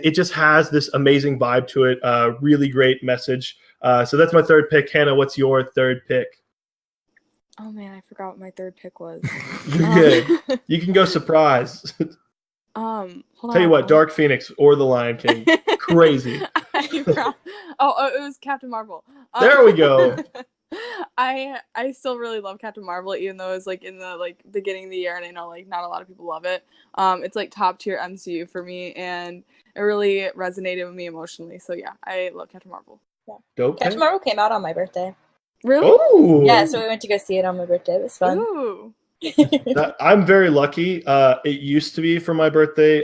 Speaker 1: it just has this amazing vibe to it. Really great message. So that's my third pick. Hannah, what's your third pick?
Speaker 4: Oh man, I forgot what my third pick was.
Speaker 1: You're good. You can go surprise.
Speaker 4: Hold
Speaker 1: Tell you
Speaker 4: on.
Speaker 1: what, Dark Phoenix or The Lion King, crazy.
Speaker 4: It was Captain Marvel.
Speaker 1: There we go.
Speaker 4: I still really love Captain Marvel, even though it's like in the like beginning of the year, and I know like not a lot of people love it. It's like top tier MCU for me, and it really resonated with me emotionally. So yeah, I love Captain Marvel.
Speaker 2: Yeah.
Speaker 1: Dope.
Speaker 2: Captain Marvel came out on my birthday.
Speaker 4: Really?
Speaker 1: Oh.
Speaker 2: Yeah, so we went to go see it on my birthday. It was fun.
Speaker 4: Ooh.
Speaker 1: I'm very lucky. It used to be for my birthday,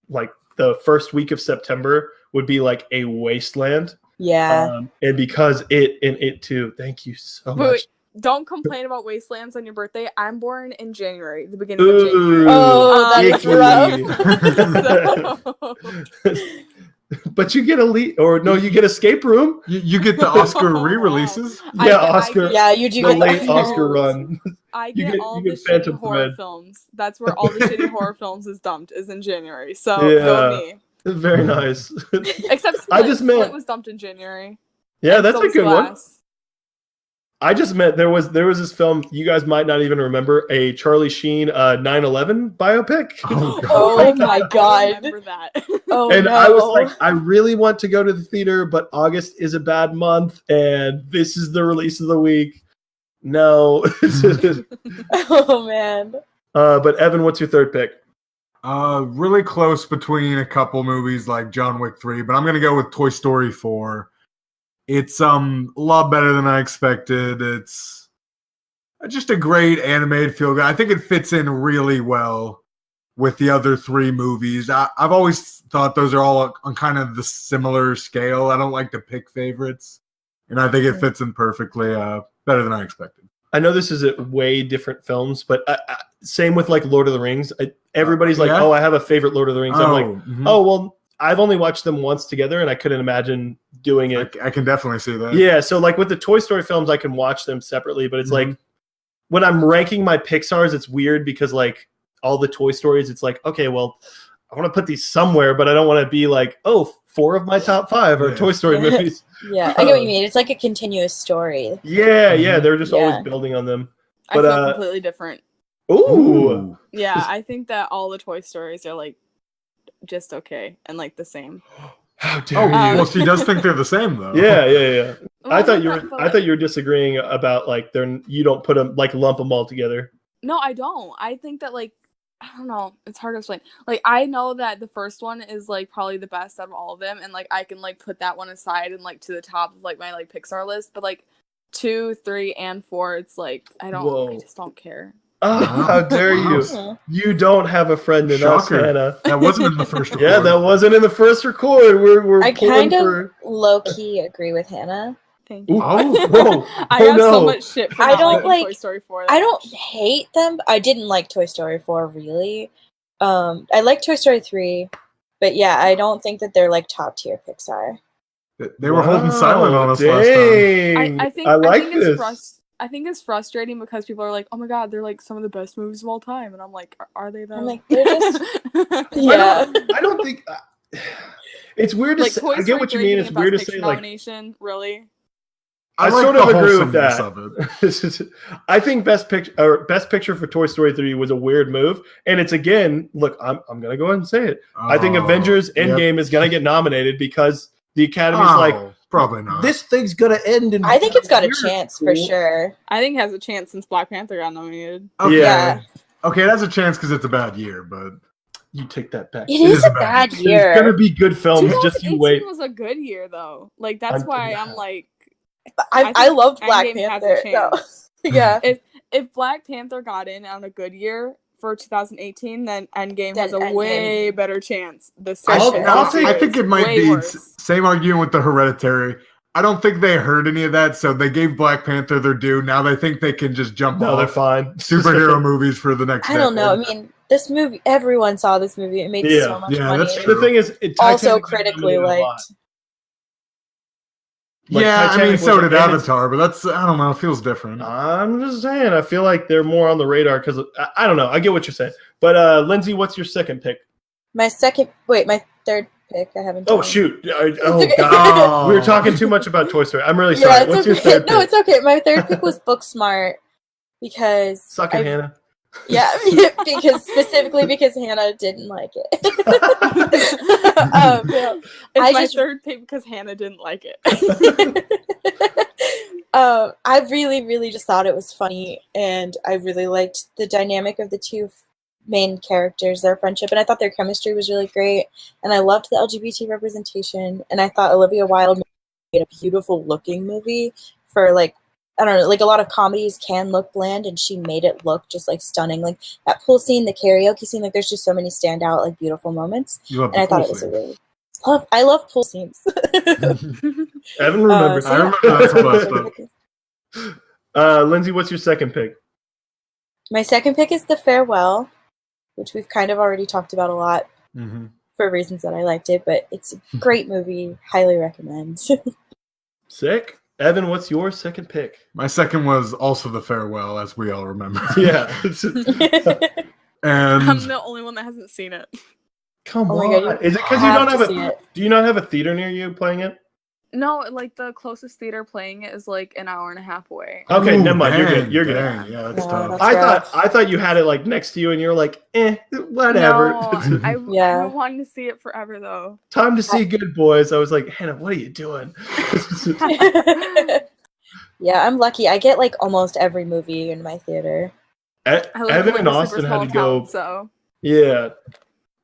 Speaker 1: like the first week of September would be like a wasteland.
Speaker 2: Yeah.
Speaker 1: And because it too, thank you so much.
Speaker 4: Wait, don't complain about wastelands on your birthday. I'm born in January, the beginning of January.
Speaker 2: Oh, that is rough.
Speaker 1: But you get you get escape room.
Speaker 3: You get the Oscar re-releases.
Speaker 1: Yeah, Oscar.
Speaker 2: Yeah, you do
Speaker 1: the
Speaker 2: get
Speaker 1: late
Speaker 2: the
Speaker 1: Oscar run.
Speaker 4: I get all
Speaker 1: you
Speaker 4: the
Speaker 1: get
Speaker 4: shitty
Speaker 1: Phantom
Speaker 4: horror
Speaker 1: Thread.
Speaker 4: films. That's where all the shitty horror films is dumped, is in January. So go me.
Speaker 1: Very nice.
Speaker 4: Except Split.
Speaker 1: I just meant
Speaker 4: Split was dumped in January.
Speaker 1: Yeah,
Speaker 4: And
Speaker 1: that's
Speaker 4: so
Speaker 1: a
Speaker 4: was
Speaker 1: good one.
Speaker 4: Glass.
Speaker 1: I just meant there was this film you guys might not even remember, a Charlie Sheen 9/11 biopic.
Speaker 2: Oh my god!
Speaker 4: I remember that.
Speaker 2: Oh
Speaker 1: and
Speaker 2: no.
Speaker 1: I was like, I really want to go to the theater, but August is a bad month, and this is the release of the week. No.
Speaker 2: Oh man.
Speaker 1: But Evan, what's your third pick?
Speaker 3: Really close between a couple movies like John Wick 3, but I'm gonna go with Toy Story 4. It's a lot better than I expected. It's just a great animated feel good. I think it fits in really well with the other three movies. I've always thought those are all on kind of the similar scale. I don't like to pick favorites, and I think it fits in perfectly. Better than I expected.
Speaker 1: I know this is a way different films, but same with like Lord of the Rings. Everybody's like, "Oh, I have a favorite Lord of the Rings." I'm like, "Oh, well, I've only watched them once together, and I couldn't imagine doing it."
Speaker 3: I can definitely see that.
Speaker 1: Yeah, so like with the Toy Story films, I can watch them separately, but it's like when I'm ranking my Pixars, it's weird because like all the Toy Stories, it's like, okay, well, I want to put these somewhere, but I don't want to be like, oh, 4 of my top 5 are Toy Story movies.
Speaker 2: Yeah, I get what you mean. It's like a continuous story.
Speaker 1: Yeah, they're just always building on them. But,
Speaker 4: I feel completely different.
Speaker 1: Ooh.
Speaker 4: Yeah, I think that all the Toy Stories are like just okay and like the same.
Speaker 1: How dare you?
Speaker 3: Well, she does think they're the same though.
Speaker 1: Yeah.
Speaker 4: Well,
Speaker 1: I thought you were disagreeing about like you don't put them like lump them all together.
Speaker 4: No, I don't. I think that like I don't know. It's hard to explain. Like I know that the first one is like probably the best out of all of them, and like I can like put that one aside and like to the top of like my like Pixar list. But like 2, 3, and 4, it's like I just don't care.
Speaker 1: Oh, how dare you! You don't have a friend in us, Hannah.
Speaker 3: That wasn't in the first record.
Speaker 1: Yeah, that wasn't in the first record. We're
Speaker 2: I kind of low key agree with Hannah.
Speaker 4: Thank you.
Speaker 1: Whoa!
Speaker 4: I got so much shit for not liking Toy Story 4.
Speaker 2: I don't hate them. I didn't like Toy Story 4 really. I like Toy Story 3, but yeah, I don't think that they're like top tier Pixar.
Speaker 3: They were holding silent on us last time.
Speaker 4: I think it's frustrating because people are like, "Oh my god, they're like some of the best movies of all time," and I'm like, "Are they though?"
Speaker 2: I'm like, they're just yeah.
Speaker 1: I don't think it's weird to
Speaker 4: like,
Speaker 1: say. I get what you mean. It's weird to say like
Speaker 4: nomination. Really?
Speaker 1: I sort of agree with that. I think best picture for Toy Story 3 was a weird move, and it's again. Look, I'm gonna go ahead and say it. I think Avengers Endgame is gonna get nominated because the Academy's like.
Speaker 3: Probably not.
Speaker 1: This thing's gonna end in.
Speaker 2: I think it's got a chance for sure.
Speaker 4: I think it has a chance since Black Panther got nominated.
Speaker 3: Okay.
Speaker 2: Yeah.
Speaker 3: Okay, it has a chance because it's a bad year, but
Speaker 1: you take that back.
Speaker 2: It is a bad year.
Speaker 1: It's gonna be good films. Just you wait.
Speaker 4: 2018 was a good year though. Like that's why I'm like.
Speaker 2: I loved Black
Speaker 4: Endgame
Speaker 2: Panther. No. Yeah.
Speaker 4: If Black Panther got in on a good year for 2018, then Endgame has a way better chance.
Speaker 3: I think it might be same argument with the Hereditary. I don't think they heard any of that, so they gave Black Panther their due. Now they think they can just jump off.
Speaker 1: They're fine.
Speaker 3: Superhero movies for the next.
Speaker 2: I don't know. I mean, this movie. Everyone saw this movie. It made so much money.
Speaker 1: That's true. The thing is,
Speaker 2: also critically liked.
Speaker 1: Like,
Speaker 3: yeah, I
Speaker 1: Titanic
Speaker 3: mean, so
Speaker 1: was-
Speaker 3: did
Speaker 1: and it's-
Speaker 3: Avatar, but that's, I don't know, it feels different.
Speaker 1: I'm just saying, I feel like they're more on the radar because I don't know. I get what you're saying. But Lindsay, what's your second pick?
Speaker 2: My third pick. I haven't.
Speaker 1: Oh,
Speaker 2: done.
Speaker 1: shoot.
Speaker 2: It's
Speaker 1: Oh,
Speaker 2: okay.
Speaker 1: God. We were talking too much about Toy Story. I'm really sorry.
Speaker 2: Yeah, it's
Speaker 1: What's
Speaker 2: okay.
Speaker 1: your third pick?
Speaker 2: No, it's okay. My third pick was Booksmart because
Speaker 1: Suck it, Hannah.
Speaker 2: Yeah, specifically because Hannah didn't like it.
Speaker 4: It's my
Speaker 2: just-
Speaker 4: third pick because Hannah didn't like it.
Speaker 2: I really, really just thought it was funny, and I really liked the dynamic of the two main characters, their friendship, and I thought their chemistry was really great, and I loved the LGBT representation, and I thought Olivia Wilde made a beautiful looking movie for, like, I don't know, like a lot of comedies can look bland, and she made it look just like stunning. Like that pool scene, the karaoke scene, like there's just so many standout, like beautiful moments.
Speaker 3: You love
Speaker 2: And I thought it was a really I love pool scenes.
Speaker 1: Evan remembers.
Speaker 2: so
Speaker 3: I remember that from last time.
Speaker 1: Lindsay, what's your second pick?
Speaker 2: My second pick is The Farewell, which we've kind of already talked about a lot for reasons that I liked it, but it's a great movie. Highly recommend.
Speaker 1: Sick. Evan, what's your second pick?
Speaker 3: My second was also The Farewell, as we all remember.
Speaker 1: Yeah.
Speaker 3: And
Speaker 4: I'm the only one that hasn't seen it.
Speaker 1: Come
Speaker 2: Oh my
Speaker 1: on.
Speaker 2: God,
Speaker 1: Is it because you don't have
Speaker 2: see
Speaker 1: a?
Speaker 2: it.
Speaker 1: Do you not have a theater near you playing it?
Speaker 4: No, like the closest theater playing it is like an hour and a half away.
Speaker 1: Okay,
Speaker 3: Ooh,
Speaker 1: never mind. You're
Speaker 3: dang,
Speaker 1: good. You're good.
Speaker 3: dang, yeah, that's
Speaker 2: No,
Speaker 3: tough.
Speaker 2: that's-
Speaker 1: I thought you had it like next to you, and you're like, whatever.
Speaker 4: No, I've
Speaker 2: Yeah.
Speaker 4: been wanting to see it forever though.
Speaker 1: Time to see Good Boys. I was like, Hannah, what are you doing?
Speaker 2: Yeah, I'm lucky. I get like almost every movie in my theater.
Speaker 4: I live
Speaker 1: Evan
Speaker 4: in
Speaker 1: and
Speaker 4: like, a
Speaker 1: Austin
Speaker 4: super
Speaker 1: had
Speaker 4: small
Speaker 1: to go.
Speaker 4: town, so
Speaker 1: Yeah,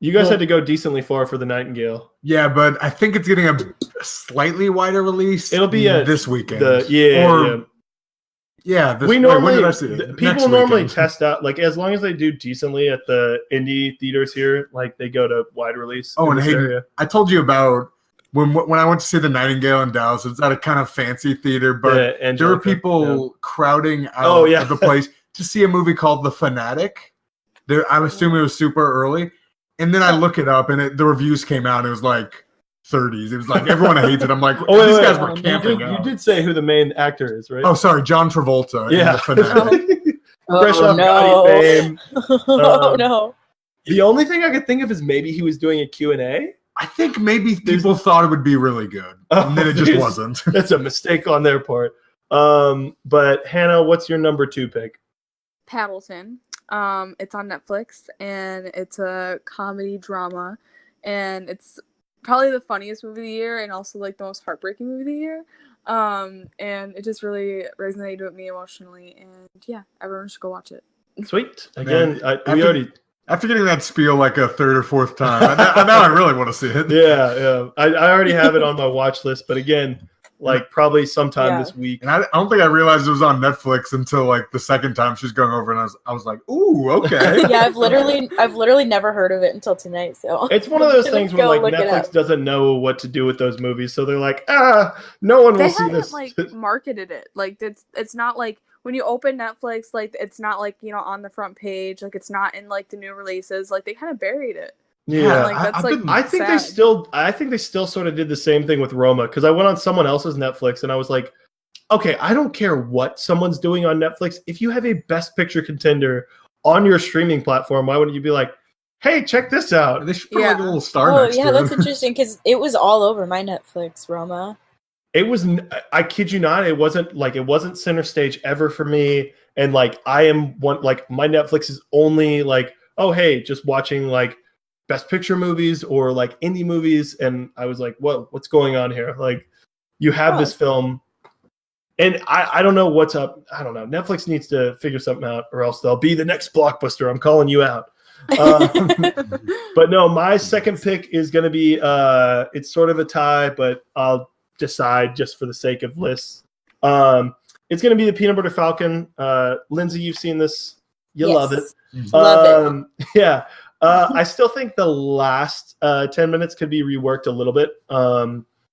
Speaker 1: you guys
Speaker 2: Yeah.
Speaker 1: had to go decently far for the Nightingale.
Speaker 3: Yeah, but I think it's getting a slightly wider release.
Speaker 1: It'll be
Speaker 3: this weekend.
Speaker 1: Yeah.
Speaker 3: This,
Speaker 1: We
Speaker 3: wait,
Speaker 1: normally
Speaker 3: when did I see it?
Speaker 1: people
Speaker 3: Next
Speaker 1: normally
Speaker 3: weekend.
Speaker 1: test out, like, as long as they do decently at the indie theaters here, like they go to wide release.
Speaker 3: Oh,
Speaker 1: in
Speaker 3: and
Speaker 1: this
Speaker 3: Hayden,
Speaker 1: area.
Speaker 3: I told you about when I went to see the Nightingale in Dallas. It's at a kind of fancy theater, but
Speaker 1: Yeah,
Speaker 3: there were
Speaker 1: Angelica,
Speaker 3: people crowding out
Speaker 1: Oh, yeah.
Speaker 3: of the place to see a movie called The Fanatic. I'm assuming it was super early, and then I look it up, and the reviews came out. And it was like 30s. It was like everyone hates it. I'm like,
Speaker 1: Oh, wait,
Speaker 3: these
Speaker 1: wait,
Speaker 3: guys
Speaker 2: wait.
Speaker 3: were
Speaker 1: You
Speaker 3: camping
Speaker 1: did,
Speaker 3: out.
Speaker 1: you did say who the main actor is, right?
Speaker 3: Oh, sorry, John Travolta. In
Speaker 1: yeah.
Speaker 3: The Fanatic.
Speaker 1: Fresh
Speaker 2: Oh,
Speaker 1: off
Speaker 2: no.
Speaker 1: Gotti fame.
Speaker 2: Oh
Speaker 1: Um,
Speaker 2: no.
Speaker 1: The only thing I could think of is maybe he was doing a Q&A.
Speaker 3: I think maybe people thought it would be really good,
Speaker 1: Oh,
Speaker 3: and then it just
Speaker 1: there's-
Speaker 3: wasn't.
Speaker 1: That's a mistake on their part. But Hannah, what's your number 2 pick?
Speaker 4: Paddleton. It's on Netflix and it's a comedy drama, and it's probably the funniest movie of the year and also like the most heartbreaking movie of the year. And it just really resonated with me emotionally, and yeah, everyone should go watch it.
Speaker 1: Sweet. Again,
Speaker 3: Man, After getting that spiel like a third or fourth time, now I really want to see it.
Speaker 1: Yeah. I already have it on my watch list, but again, like probably sometime
Speaker 2: Yeah.
Speaker 1: this week.
Speaker 3: And I don't think I realized it was on Netflix until like the second time she's going over, and I was like, ooh, okay.
Speaker 2: Yeah, I've literally never heard of it until tonight. So
Speaker 1: It's one of those
Speaker 2: Let's
Speaker 1: things where
Speaker 2: go
Speaker 1: like
Speaker 2: look it
Speaker 1: Netflix
Speaker 2: up.
Speaker 1: doesn't know what to do with those movies, so they're like, no one will
Speaker 4: They
Speaker 1: see
Speaker 4: haven't
Speaker 1: this.
Speaker 4: like marketed it. Like it's not like when you open Netflix, like it's not like, you know, on the front page, like it's not in like the new releases. Like they kind of buried it.
Speaker 1: Yeah,
Speaker 4: like that's
Speaker 3: I've
Speaker 4: like
Speaker 3: been-
Speaker 1: I think
Speaker 4: sad.
Speaker 1: they still sort of did the same thing with Roma, because I went on someone else's Netflix and I was like, okay, I don't care what someone's doing on Netflix. If you have a Best Picture contender on your streaming platform, why wouldn't you be like, hey, check this out?
Speaker 3: They should put like a
Speaker 4: Yeah.
Speaker 3: little star
Speaker 2: oh
Speaker 3: next
Speaker 2: yeah,
Speaker 3: to
Speaker 2: that's
Speaker 3: it.
Speaker 2: interesting because it was all over my Netflix, Roma.
Speaker 1: It was, I kid you not, it wasn't center stage ever for me. And like, my Netflix is only like, oh, hey, just watching like Best Picture movies or like indie movies. And I was like, what's going on here? Like, you have this film. And I don't know what's up. I don't know. Netflix needs to figure something out, or else they'll be the next Blockbuster. I'm calling you out. But no, my second pick is going to be, it's sort of a tie, but I'll decide just for the sake of lists. It's going to be the Peanut Butter Falcon. Lindsay, you've seen this. You love it.
Speaker 2: Love it.
Speaker 1: Yeah. I still think the last 10 minutes could be reworked a little bit.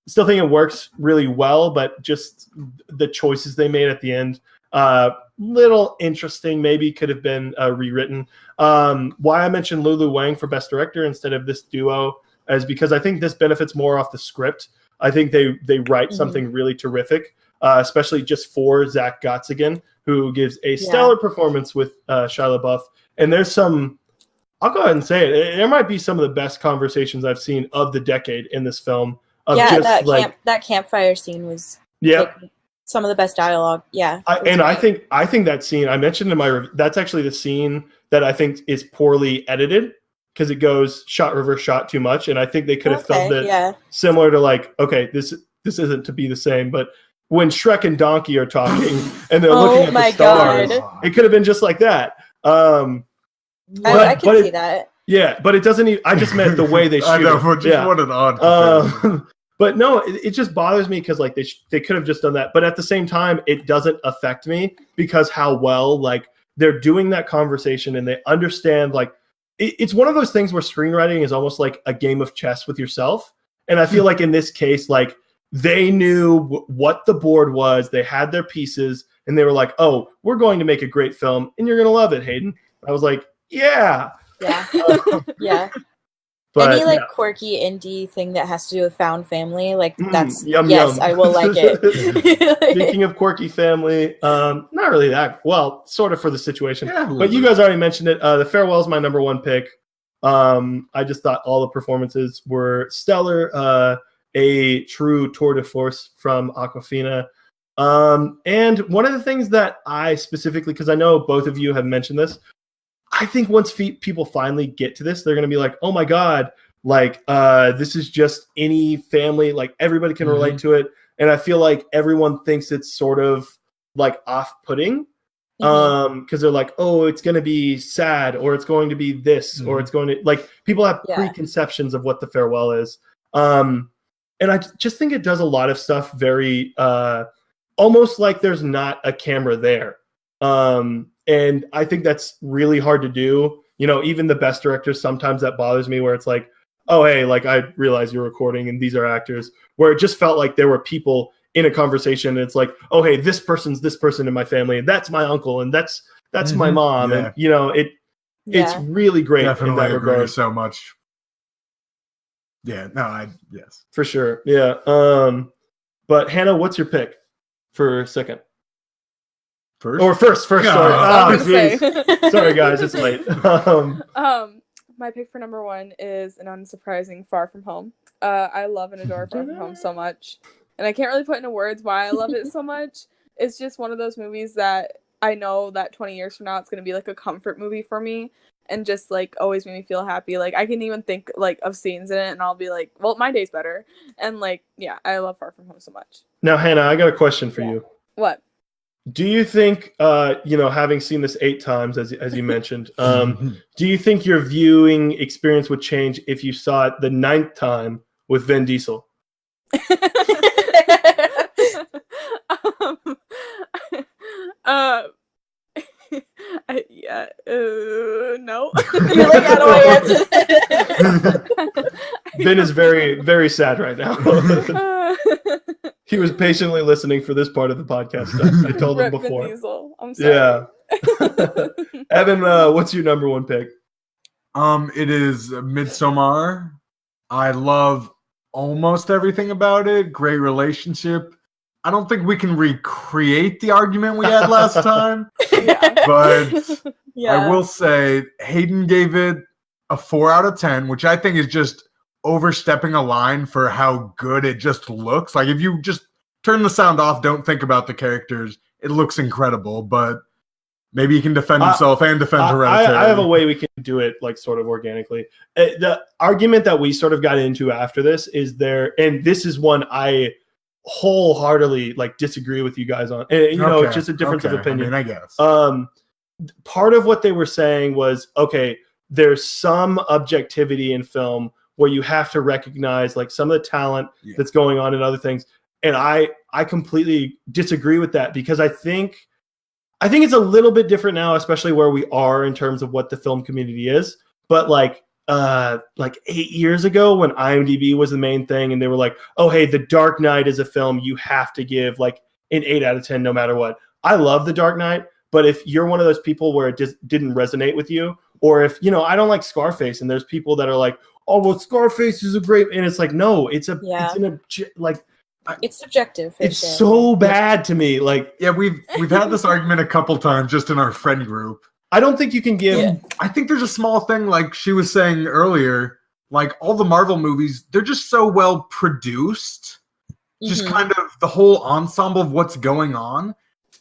Speaker 1: Still think it works really well, but just the choices they made at the end, little interesting, maybe could have been rewritten. Why I mentioned Lulu Wang for Best Director instead of this duo is because I think this benefits more off the script. I think they write something really terrific, especially just for Zach Gottsagen, who gives a stellar performance with Shia LaBeouf. And there's some, I'll go ahead and say it, there might be some of the best conversations I've seen of the decade in this film.
Speaker 2: That campfire scene was some of the best dialogue. Yeah,
Speaker 1: I think that scene I mentioned in my that's actually the scene that I think is poorly edited because it goes shot reverse shot too much, and I think they could have filmed it similar to like, okay, this isn't to be the same, but when Shrek and Donkey are talking and they're looking at the stars, it could have been just like that.
Speaker 2: I can see that.
Speaker 1: Yeah, but it doesn't. I just meant the way they shoot.
Speaker 3: I know, what an odd.
Speaker 1: But no, it just bothers me because like they could have just done that. But at the same time, it doesn't affect me because how well like they're doing that conversation and they understand like it's one of those things where screenwriting is almost like a game of chess with yourself. And I feel like in this case, like they knew what the board was, they had their pieces, and they were like, "Oh, we're going to make a great film, and you're gonna love it, Hayden." I was like, "Yeah."
Speaker 2: Yeah. But, any like quirky indie thing that has to do with found family, like that's
Speaker 1: yum.
Speaker 2: I will like it.
Speaker 1: Speaking of quirky family, not really that well, sort of for the situation. Yeah, but you guys already mentioned it. The Farewell is my number one pick. I just thought all the performances were stellar. A true tour de force from Awkwafina. And one of the things that I specifically, because I know both of you have mentioned this, I think once people finally get to this, they're going to be like, oh my God, like this is just any family, like everybody can relate to it. And I feel like everyone thinks it's sort of like off-putting because they're like, oh, it's going to be sad or it's going to be this or it's going to, like people have preconceptions of what The Farewell is. And I just think it does a lot of stuff very almost like there's not a camera there. And I think that's really hard to do. You know, even the best directors, sometimes that bothers me where it's like, oh, hey, like I realize you're recording and these are actors, where it just felt like there were people in a conversation. And it's like, oh, hey, this person's this person in my family and that's my uncle and that's my mom. Yeah. And, you know, it's really great.
Speaker 3: Definitely
Speaker 1: in that
Speaker 3: agree
Speaker 1: regard.
Speaker 3: so much. Yeah, no, yes.
Speaker 1: For sure. Yeah. But Hannah, what's your pick for second? First. Sorry. Sorry, guys, it's late.
Speaker 4: My pick for number one is an unsurprising Far From Home. I love and adore Far From Home so much, and I can't really put into words why I love it so much. It's just one of those movies that I know that 20 years from now it's gonna be like a comfort movie for me, and just like always make me feel happy. Like I can even think like of scenes in it, and I'll be like, well, my day's better. And like, yeah, I love Far From Home so much.
Speaker 1: Now, Hannah, I got a question for you.
Speaker 4: What?
Speaker 1: Do you think, having seen this 8 times, as you mentioned, do you think your viewing experience would change if you saw it the 9th time with Vin Diesel?
Speaker 4: No.
Speaker 2: You're like, how do I answer this?
Speaker 1: Vin is very, very sad right now. He was patiently listening for this part of the podcast. I told him before.
Speaker 4: Vin Diesel. I'm sorry.
Speaker 1: Yeah. Evan, what's your number one pick?
Speaker 3: It is Midsommar. I love almost everything about it. Great relationship. I don't think we can recreate the argument we had last time, but I will say Hayden gave it a 4 out of 10, which I think is just overstepping a line for how good it just looks. Like if you just turn the sound off, don't think about the characters, it looks incredible, but maybe he can defend himself and defend Hereditary.
Speaker 1: I have a way we can do it like sort of organically. The argument that we sort of got into after this is and this is one I wholeheartedly like disagree with you guys on. And, it's just a difference of opinion.
Speaker 3: I guess.
Speaker 1: Part of what they were saying was, okay, there's some objectivity in film where you have to recognize like some of the talent that's going on in other things. And I completely disagree with that because I think it's a little bit different now, especially where we are in terms of what the film community is. But like 8 years ago when IMDb was the main thing and they were like, oh, hey, The Dark Knight is a film you have to give like an 8 out of 10 no matter what. I love The Dark Knight, but if you're one of those people where it just didn't resonate with you, or if, I don't like Scarface and there's people that are like, oh well, Scarface is a great, and it's like no, it's
Speaker 2: it's subjective.
Speaker 1: It's so bad to me. Like
Speaker 3: we've had this argument a couple times just in our friend group.
Speaker 1: I don't think you can give.
Speaker 2: Yeah.
Speaker 3: I think there's a small thing like she was saying earlier. Like all the Marvel movies, they're just so well produced. Just kind of the whole ensemble of what's going on.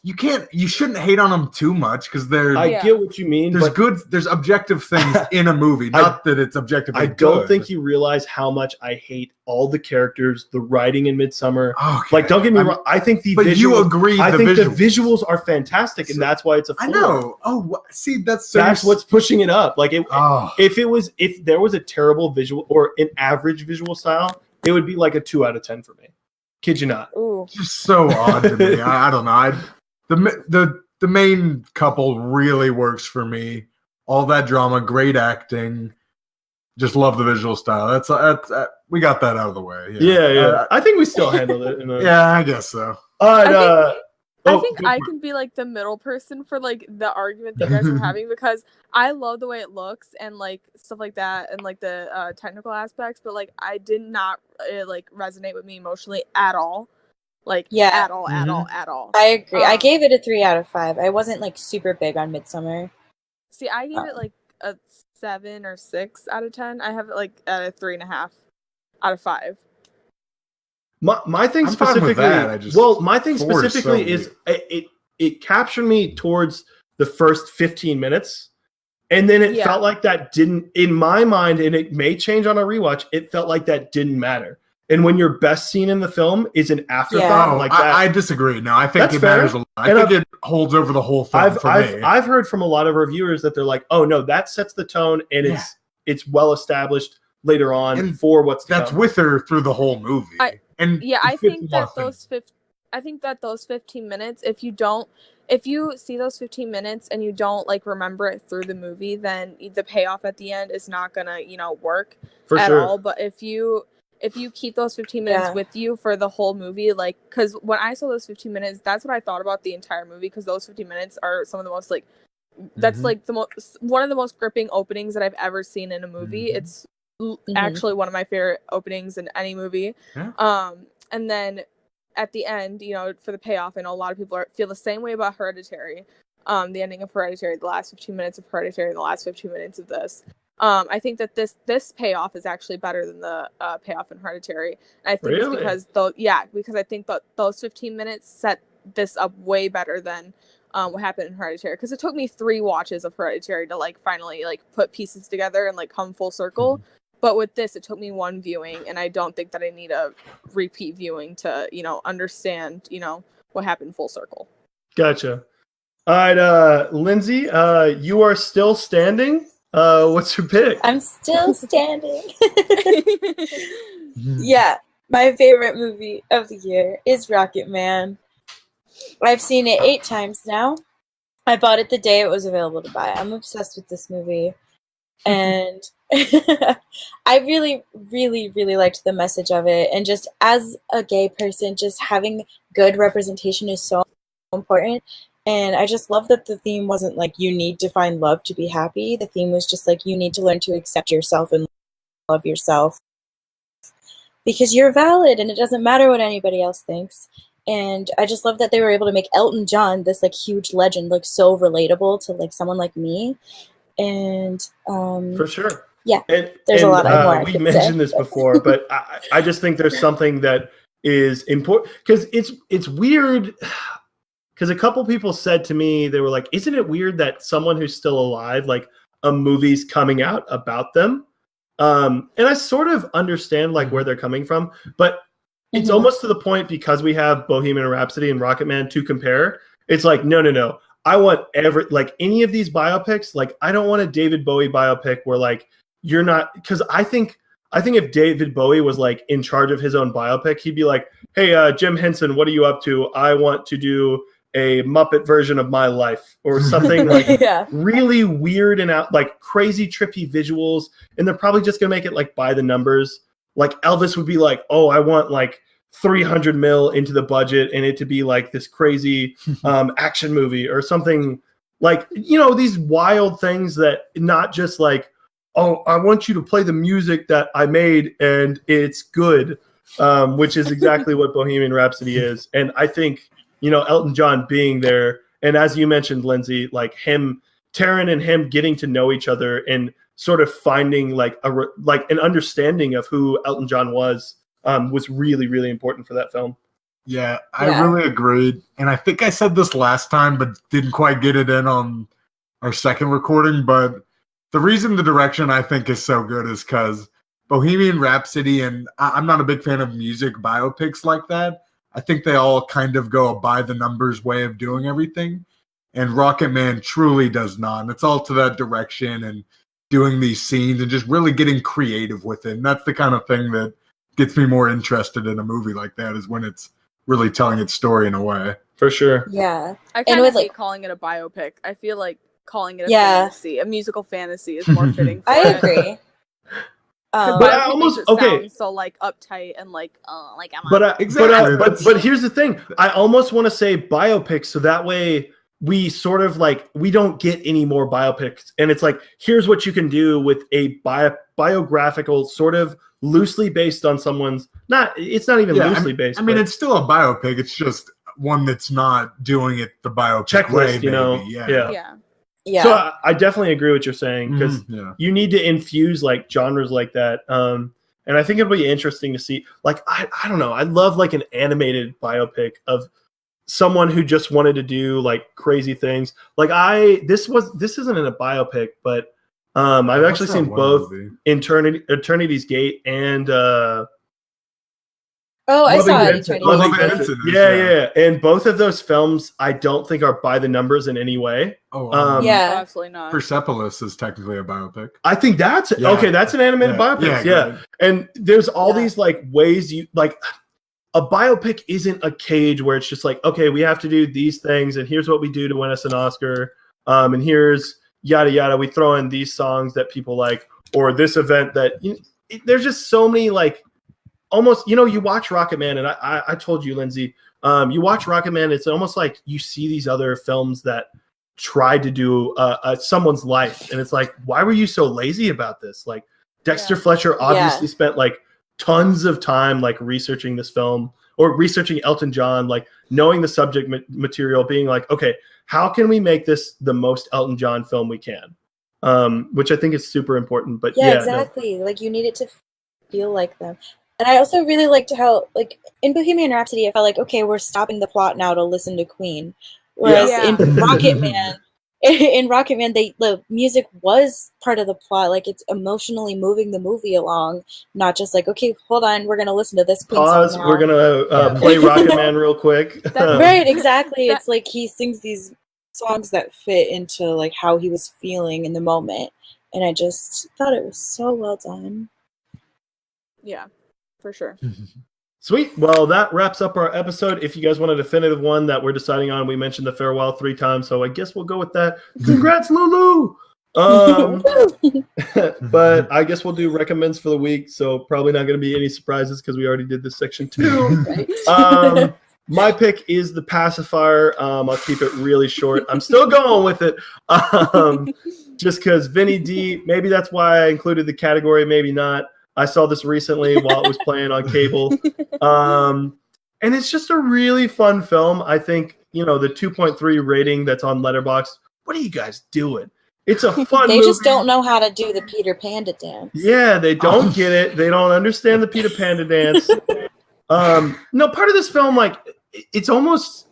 Speaker 3: You shouldn't hate on them too much because
Speaker 1: I get what you mean.
Speaker 3: There's objective things in a movie, not that it's objectively
Speaker 1: I don't think you realize how much I hate all the characters, the writing in Midsummer.
Speaker 3: Okay.
Speaker 1: Like, don't get me wrong. I think the visuals.
Speaker 3: You agree?
Speaker 1: I think the visuals are fantastic, and that's why it's a 4.
Speaker 3: I know. Oh, see, that's
Speaker 1: what's pushing it up. Like, if there was a terrible visual or an average visual style, it would be like a 2 out of 10 for me. Kid you not.
Speaker 2: Ooh.
Speaker 3: Just so odd to me. I don't know. The main couple really works for me. All that drama, great acting. Just love the visual style. That's we got that out of the way.
Speaker 1: Yeah. I think we still handled it.
Speaker 3: Yeah, I guess so.
Speaker 1: All right.
Speaker 4: I think I can be like the middle person for like the argument that you guys are having because I love the way it looks and like stuff like that and like the technical aspects, but like I did not like resonate with me emotionally at all. Like at all.
Speaker 2: I agree. I gave it a 3 out of 5. I wasn't like super big on Midsummer.
Speaker 4: See, I gave it like a 7 or 6 out of 10. I have it like at a 3.5 out of 5.
Speaker 1: My thing specifically, my thing specifically is it captured me towards the first 15 minutes, and then it felt like that didn't, in my mind, and it may change on a rewatch. It felt like that didn't matter. And when your best scene in the film is an afterthought like that,
Speaker 3: I disagree. No, I think it matters a lot. I think it holds over the whole film for me.
Speaker 1: I've heard from a lot of reviewers that they're like, "Oh no, that sets the tone, and it's well established later on and for what's to come."
Speaker 3: With her through the whole movie. I
Speaker 4: think that those 15 minutes, if you see those 15 minutes and you don't like remember it through the movie, then the payoff at the end is not gonna, work at all. But if you keep those 15 minutes with you for the whole movie, like, because when I saw those 15 minutes, that's what I thought about the entire movie, because those 15 minutes are some of the most, like, that's, like, one of the most gripping openings that I've ever seen in a movie. It's actually one of my favorite openings in any movie. And then at the end, for the payoff, I know a lot of people feel the same way about Hereditary, the ending of Hereditary, the last 15 minutes of Hereditary, the last 15 minutes of this. I think that this payoff is actually better than the payoff in Hereditary. And I think it's because I think that those 15 minutes set this up way better than what happened in Hereditary. Because it took me 3 watches of Hereditary to like finally like put pieces together and like come full circle. But with this, it took me 1 viewing, and I don't think that I need a repeat viewing to understand what happened full circle.
Speaker 1: Gotcha. All right, Lindsay, you are still standing. What's your pick?
Speaker 2: I'm still standing. Yeah, my favorite movie of the year is Rocket Man. I've seen it 8 times now. I bought it the day it was available to buy. I'm obsessed with this movie. And I really, really, really liked the message of it. And just as a gay person, just having good representation is so important. And I just love that the theme wasn't like, you need to find love to be happy. The theme was just like, you need to learn to accept yourself and love yourself. Because you're valid and it doesn't matter what anybody else thinks. And I just love that they were able to make Elton John, this like huge legend, look so relatable to like someone like me. And
Speaker 1: for sure.
Speaker 2: Yeah. There's a lot more.
Speaker 1: We mentioned this before, but I just think there's something that is important because it's weird. Because a couple people said to me, they were like, isn't it weird that someone who's still alive, like a movie's coming out about them? And I sort of understand like where they're coming from, but it's almost to the point because we have Bohemian Rhapsody and Rocket Man to compare. It's like, no. I want any of these biopics. Like, I don't want a David Bowie biopic where like, you're not, because I think if David Bowie was like in charge of his own biopic, he'd be like, hey, Jim Henson, what are you up to? I want to do a Muppet version of my life or something like really weird and out, like crazy trippy visuals. And they're probably just going to make it like by the numbers. Like Elvis would be like, oh, I want like 300 mil into the budget and it to be like this crazy action movie or something like, these wild things that not just like,
Speaker 5: oh, I want you to play the music that I made and it's good, which is exactly what Bohemian Rhapsody is. And I think, Elton John being there, and as you mentioned, Lindsay, like Taron and him getting to know each other and sort of finding like an understanding of who Elton John was really, really important for that film.
Speaker 3: Yeah, I really agreed. And I think I said this last time, but didn't quite get it in on our second recording. But the reason the direction I think is so good is because Bohemian Rhapsody, and I'm not a big fan of music biopics like that. I think they all kind of go a by the numbers way of doing everything. And Rocket Man truly does not. And it's all to that direction and doing these scenes and just really getting creative with it. And that's the kind of thing that gets me more interested in a movie like that, is when it's really telling its story in a way.
Speaker 5: For sure.
Speaker 2: Yeah.
Speaker 4: I kind of hate calling it a biopic. I feel like calling it a fantasy, a musical fantasy, is more fitting for
Speaker 2: I agree.
Speaker 5: But I almost
Speaker 4: sounds so like uptight and like I'm
Speaker 5: but here's the thing. I almost want to say biopic so that way we sort of like we don't get any more biopics, and it's like here's what you can do with a biographical sort of loosely based on someone's it's not even loosely based.
Speaker 3: I mean it's still a biopic. It's just one that's not doing it the biopic
Speaker 5: checklist,
Speaker 3: way,
Speaker 2: Yeah.
Speaker 5: So I definitely agree with what you're saying, because you need to infuse like genres like that. And I think it'll be interesting to see. Like I don't know. I love like an animated biopic of someone who just wanted to do like crazy things. Like this isn't in a biopic, but I've actually seen both Eternity's Gate and
Speaker 2: I saw it.
Speaker 5: Yeah. And both of those films, I don't think are by the numbers in any way.
Speaker 4: Absolutely not.
Speaker 3: Persepolis is technically a biopic.
Speaker 5: I think that's okay. That's an animated biopic. Yeah. And there's all these like ways you like. A biopic isn't a cage where it's just like, okay, we have to do these things, and here's what we do to win us an Oscar, and here's yada yada. We throw in these songs that people like, or this event that there's just so many like. Almost, you watch Rocket Man, and I told you, Lindsay, you watch Rocket Man, it's almost like you see these other films that tried to do someone's life, and it's like, why were you so lazy about this? Like Dexter Fletcher obviously spent like tons of time like researching this film or researching Elton John, like knowing the subject material, being like, okay, how can we make this the most Elton John film we can? Which I think is super important. But
Speaker 2: exactly. Like you need it to feel like them. And I also really liked how, like, in Bohemian Rhapsody, I felt like, okay, we're stopping the plot now to listen to Queen. Whereas in Rocket Man, the music was part of the plot. Like, it's emotionally moving the movie along, not just like, okay, hold on, we're going to listen to this Queen song now.
Speaker 5: We're going to play Rocket Man real quick.
Speaker 2: Right, exactly. It's like he sings these songs that fit into, like, how he was feeling in the moment. And I just thought it was so well done.
Speaker 4: Yeah. For sure.
Speaker 5: Sweet. Well, that wraps up our episode. If you guys want a definitive one that we're deciding on, we mentioned the farewell 3 times, so I guess we'll go with that. Congrats, Lulu! But I guess we'll do recommends for the week, so probably not going to be any surprises because we already did this section 2. My pick is The Pacifier. I'll keep it really short. I'm still going with it. Just because Vinny D, maybe that's why I included the category, maybe not. I saw this recently while it was playing on cable. And it's just a really fun film. I think, the 2.3 rating that's on Letterboxd. What are you guys doing? It's a fun movie.
Speaker 2: They just don't know how to do the Peter Panda dance.
Speaker 5: Yeah, they don't get it. They don't understand the Peter Panda dance. No, part of this film, like, it's almost...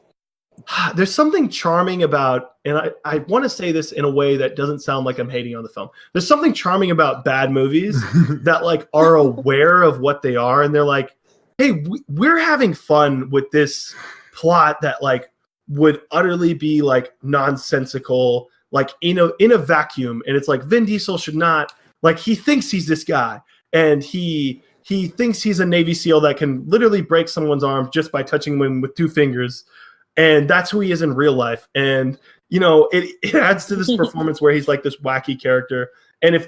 Speaker 5: There's something charming about, and I want to say this in a way that doesn't sound like I'm hating on the film. There's something charming about bad movies that like are aware of what they are, and they're like, hey, we're having fun with this plot that like would utterly be like nonsensical, like in a vacuum. And it's like Vin Diesel should not, like, he thinks he's this guy, and he thinks he's a Navy SEAL that can literally break someone's arm just by touching him with 2 fingers. And that's who he is in real life. And, it adds to this performance where he's like this wacky character. And I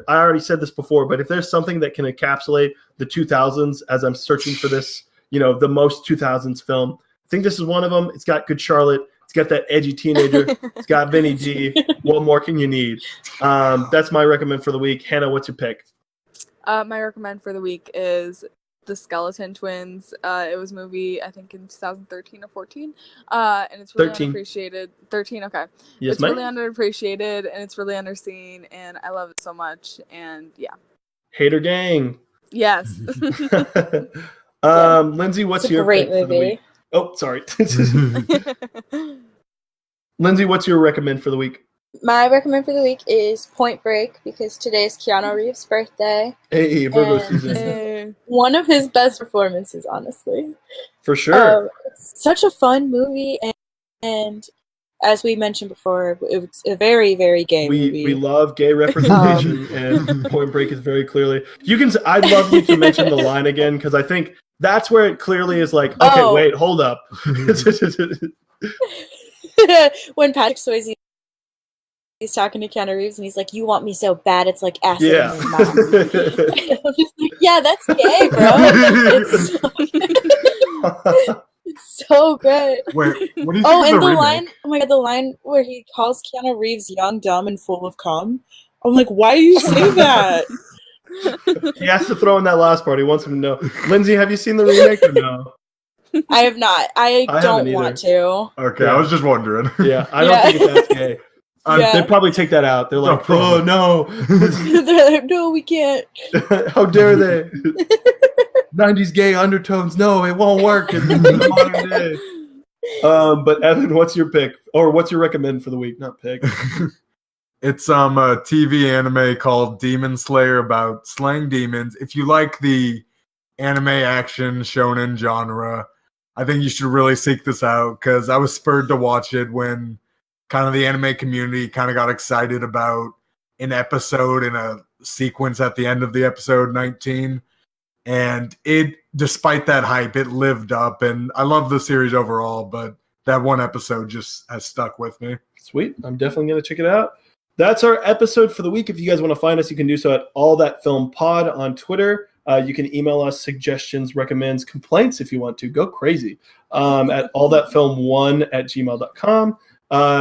Speaker 5: already said this before, but if there's something that can encapsulate the 2000s as I'm searching for this, the most 2000s film, I think this is one of them. It's got Good Charlotte. It's got that edgy teenager. It's got Vinny D. What more can you need? That's my recommend for the week. Hannah, what's your pick?
Speaker 4: My recommend for the week is The Skeleton Twins. It was a movie, I think, in 2013 or 14. And it's really
Speaker 5: 13.
Speaker 4: underappreciated. 13, okay.
Speaker 5: Yes,
Speaker 4: it's
Speaker 5: ma'am.
Speaker 4: really underappreciated, and it's really underseen, and I love it so much. And yeah.
Speaker 5: Hater Gang.
Speaker 4: Yes.
Speaker 5: Lindsay, what's
Speaker 2: It's a
Speaker 5: your
Speaker 2: great
Speaker 5: pick for the
Speaker 2: movie.
Speaker 5: week? Oh, sorry. Lindsay, what's your recommend for the week?
Speaker 2: My recommend for the week is Point Break because today is Keanu Reeves' birthday.
Speaker 5: Hey, Virgo
Speaker 2: And-
Speaker 5: season.
Speaker 2: One of his best performances, honestly.
Speaker 5: For sure.
Speaker 2: It's such a fun movie, and as we mentioned before, it's a very, very gay movie.
Speaker 5: We love gay representation, and Point Break is very clearly. I'd love you to mention the line again because I think that's where it clearly is like, okay, wait, hold up.
Speaker 2: When Patrick Swayze he's talking to Keanu Reeves and he's like, "You want me so bad, it's like acid
Speaker 5: Yeah.
Speaker 2: in your mouth." I'm just like, yeah, that's gay, bro. It's so good.
Speaker 3: Wait, what do you think
Speaker 2: Oh,
Speaker 3: of
Speaker 2: and the
Speaker 3: remake?
Speaker 2: line, oh my god, the line where he calls Keanu Reeves young, dumb, and full of cum. I'm like, why do you say that?
Speaker 5: He has to throw in that last part. He wants him to know. Lindsay, have you seen the remake or no?
Speaker 2: I have not. I
Speaker 5: haven't
Speaker 2: don't
Speaker 5: either.
Speaker 2: want to.
Speaker 3: Okay,
Speaker 5: Yeah.
Speaker 3: I was just wondering.
Speaker 5: Yeah, I don't think it's that gay.
Speaker 2: Yeah.
Speaker 5: They probably take that out. They're like,
Speaker 3: No,
Speaker 5: oh no,
Speaker 2: They're like, no, we can't.
Speaker 5: how dare they? 90s gay undertones. No, it won't work in the modern day. But Evan, what's your pick? Or what's your recommend for the week? Not pick.
Speaker 3: It's a TV anime called Demon Slayer about slaying demons. If you like the anime action shonen genre, I think you should really seek this out because I was spurred to watch it when kind of the anime community kind of got excited about an episode in a sequence at the end of the episode 19. And it, despite that hype, it lived up. And I love the series overall, but that one episode just has stuck with me.
Speaker 5: Sweet. I'm definitely going to check it out. That's our episode for the week. If you guys want to find us, you can do so at All That Film Pod on Twitter. You can email us suggestions, recommends, complaints if you want to. Go crazy at allthatfilm1@gmail.com.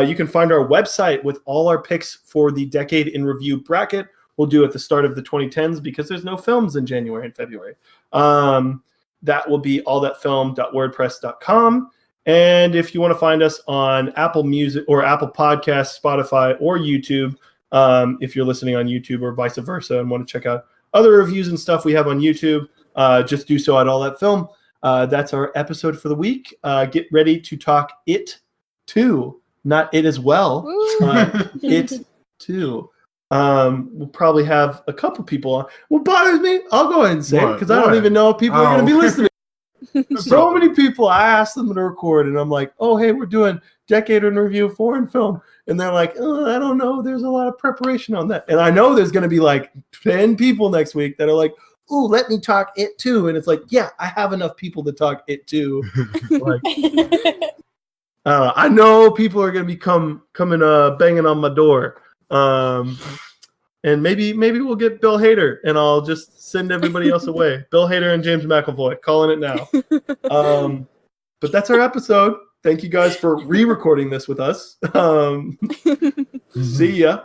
Speaker 5: You can find our website with all our picks for the Decade in Review bracket. We'll do at the start of the 2010s because there's no films in January and February. That will be allthatfilm.wordpress.com. And if you want to find us on Apple Music or Apple Podcasts, Spotify, or YouTube, if you're listening on YouTube or vice versa and want to check out other reviews and stuff we have on YouTube, just do so at All That Film. That's our episode for the week. Get ready to talk It Too, not It As Well. It Too. We'll probably have a couple people on. What bothers me, I'll go ahead and say it because I don't even know if people are going to be listening. So many people, I asked them to record, and I'm like, oh, hey, we're doing Decade in Review of Foreign Film. And they're like, oh, I don't know. There's a lot of preparation on that. And I know there's going to be like 10 people next week that are like, oh, let me talk It Too. And it's like, yeah, I have enough people to talk It Too. Like, I know people are going to be coming banging on my door. And maybe we'll get Bill Hader, and I'll just send everybody else away. Bill Hader and James McAvoy, calling it now. But that's our episode. Thank you guys for re-recording this with us. See ya.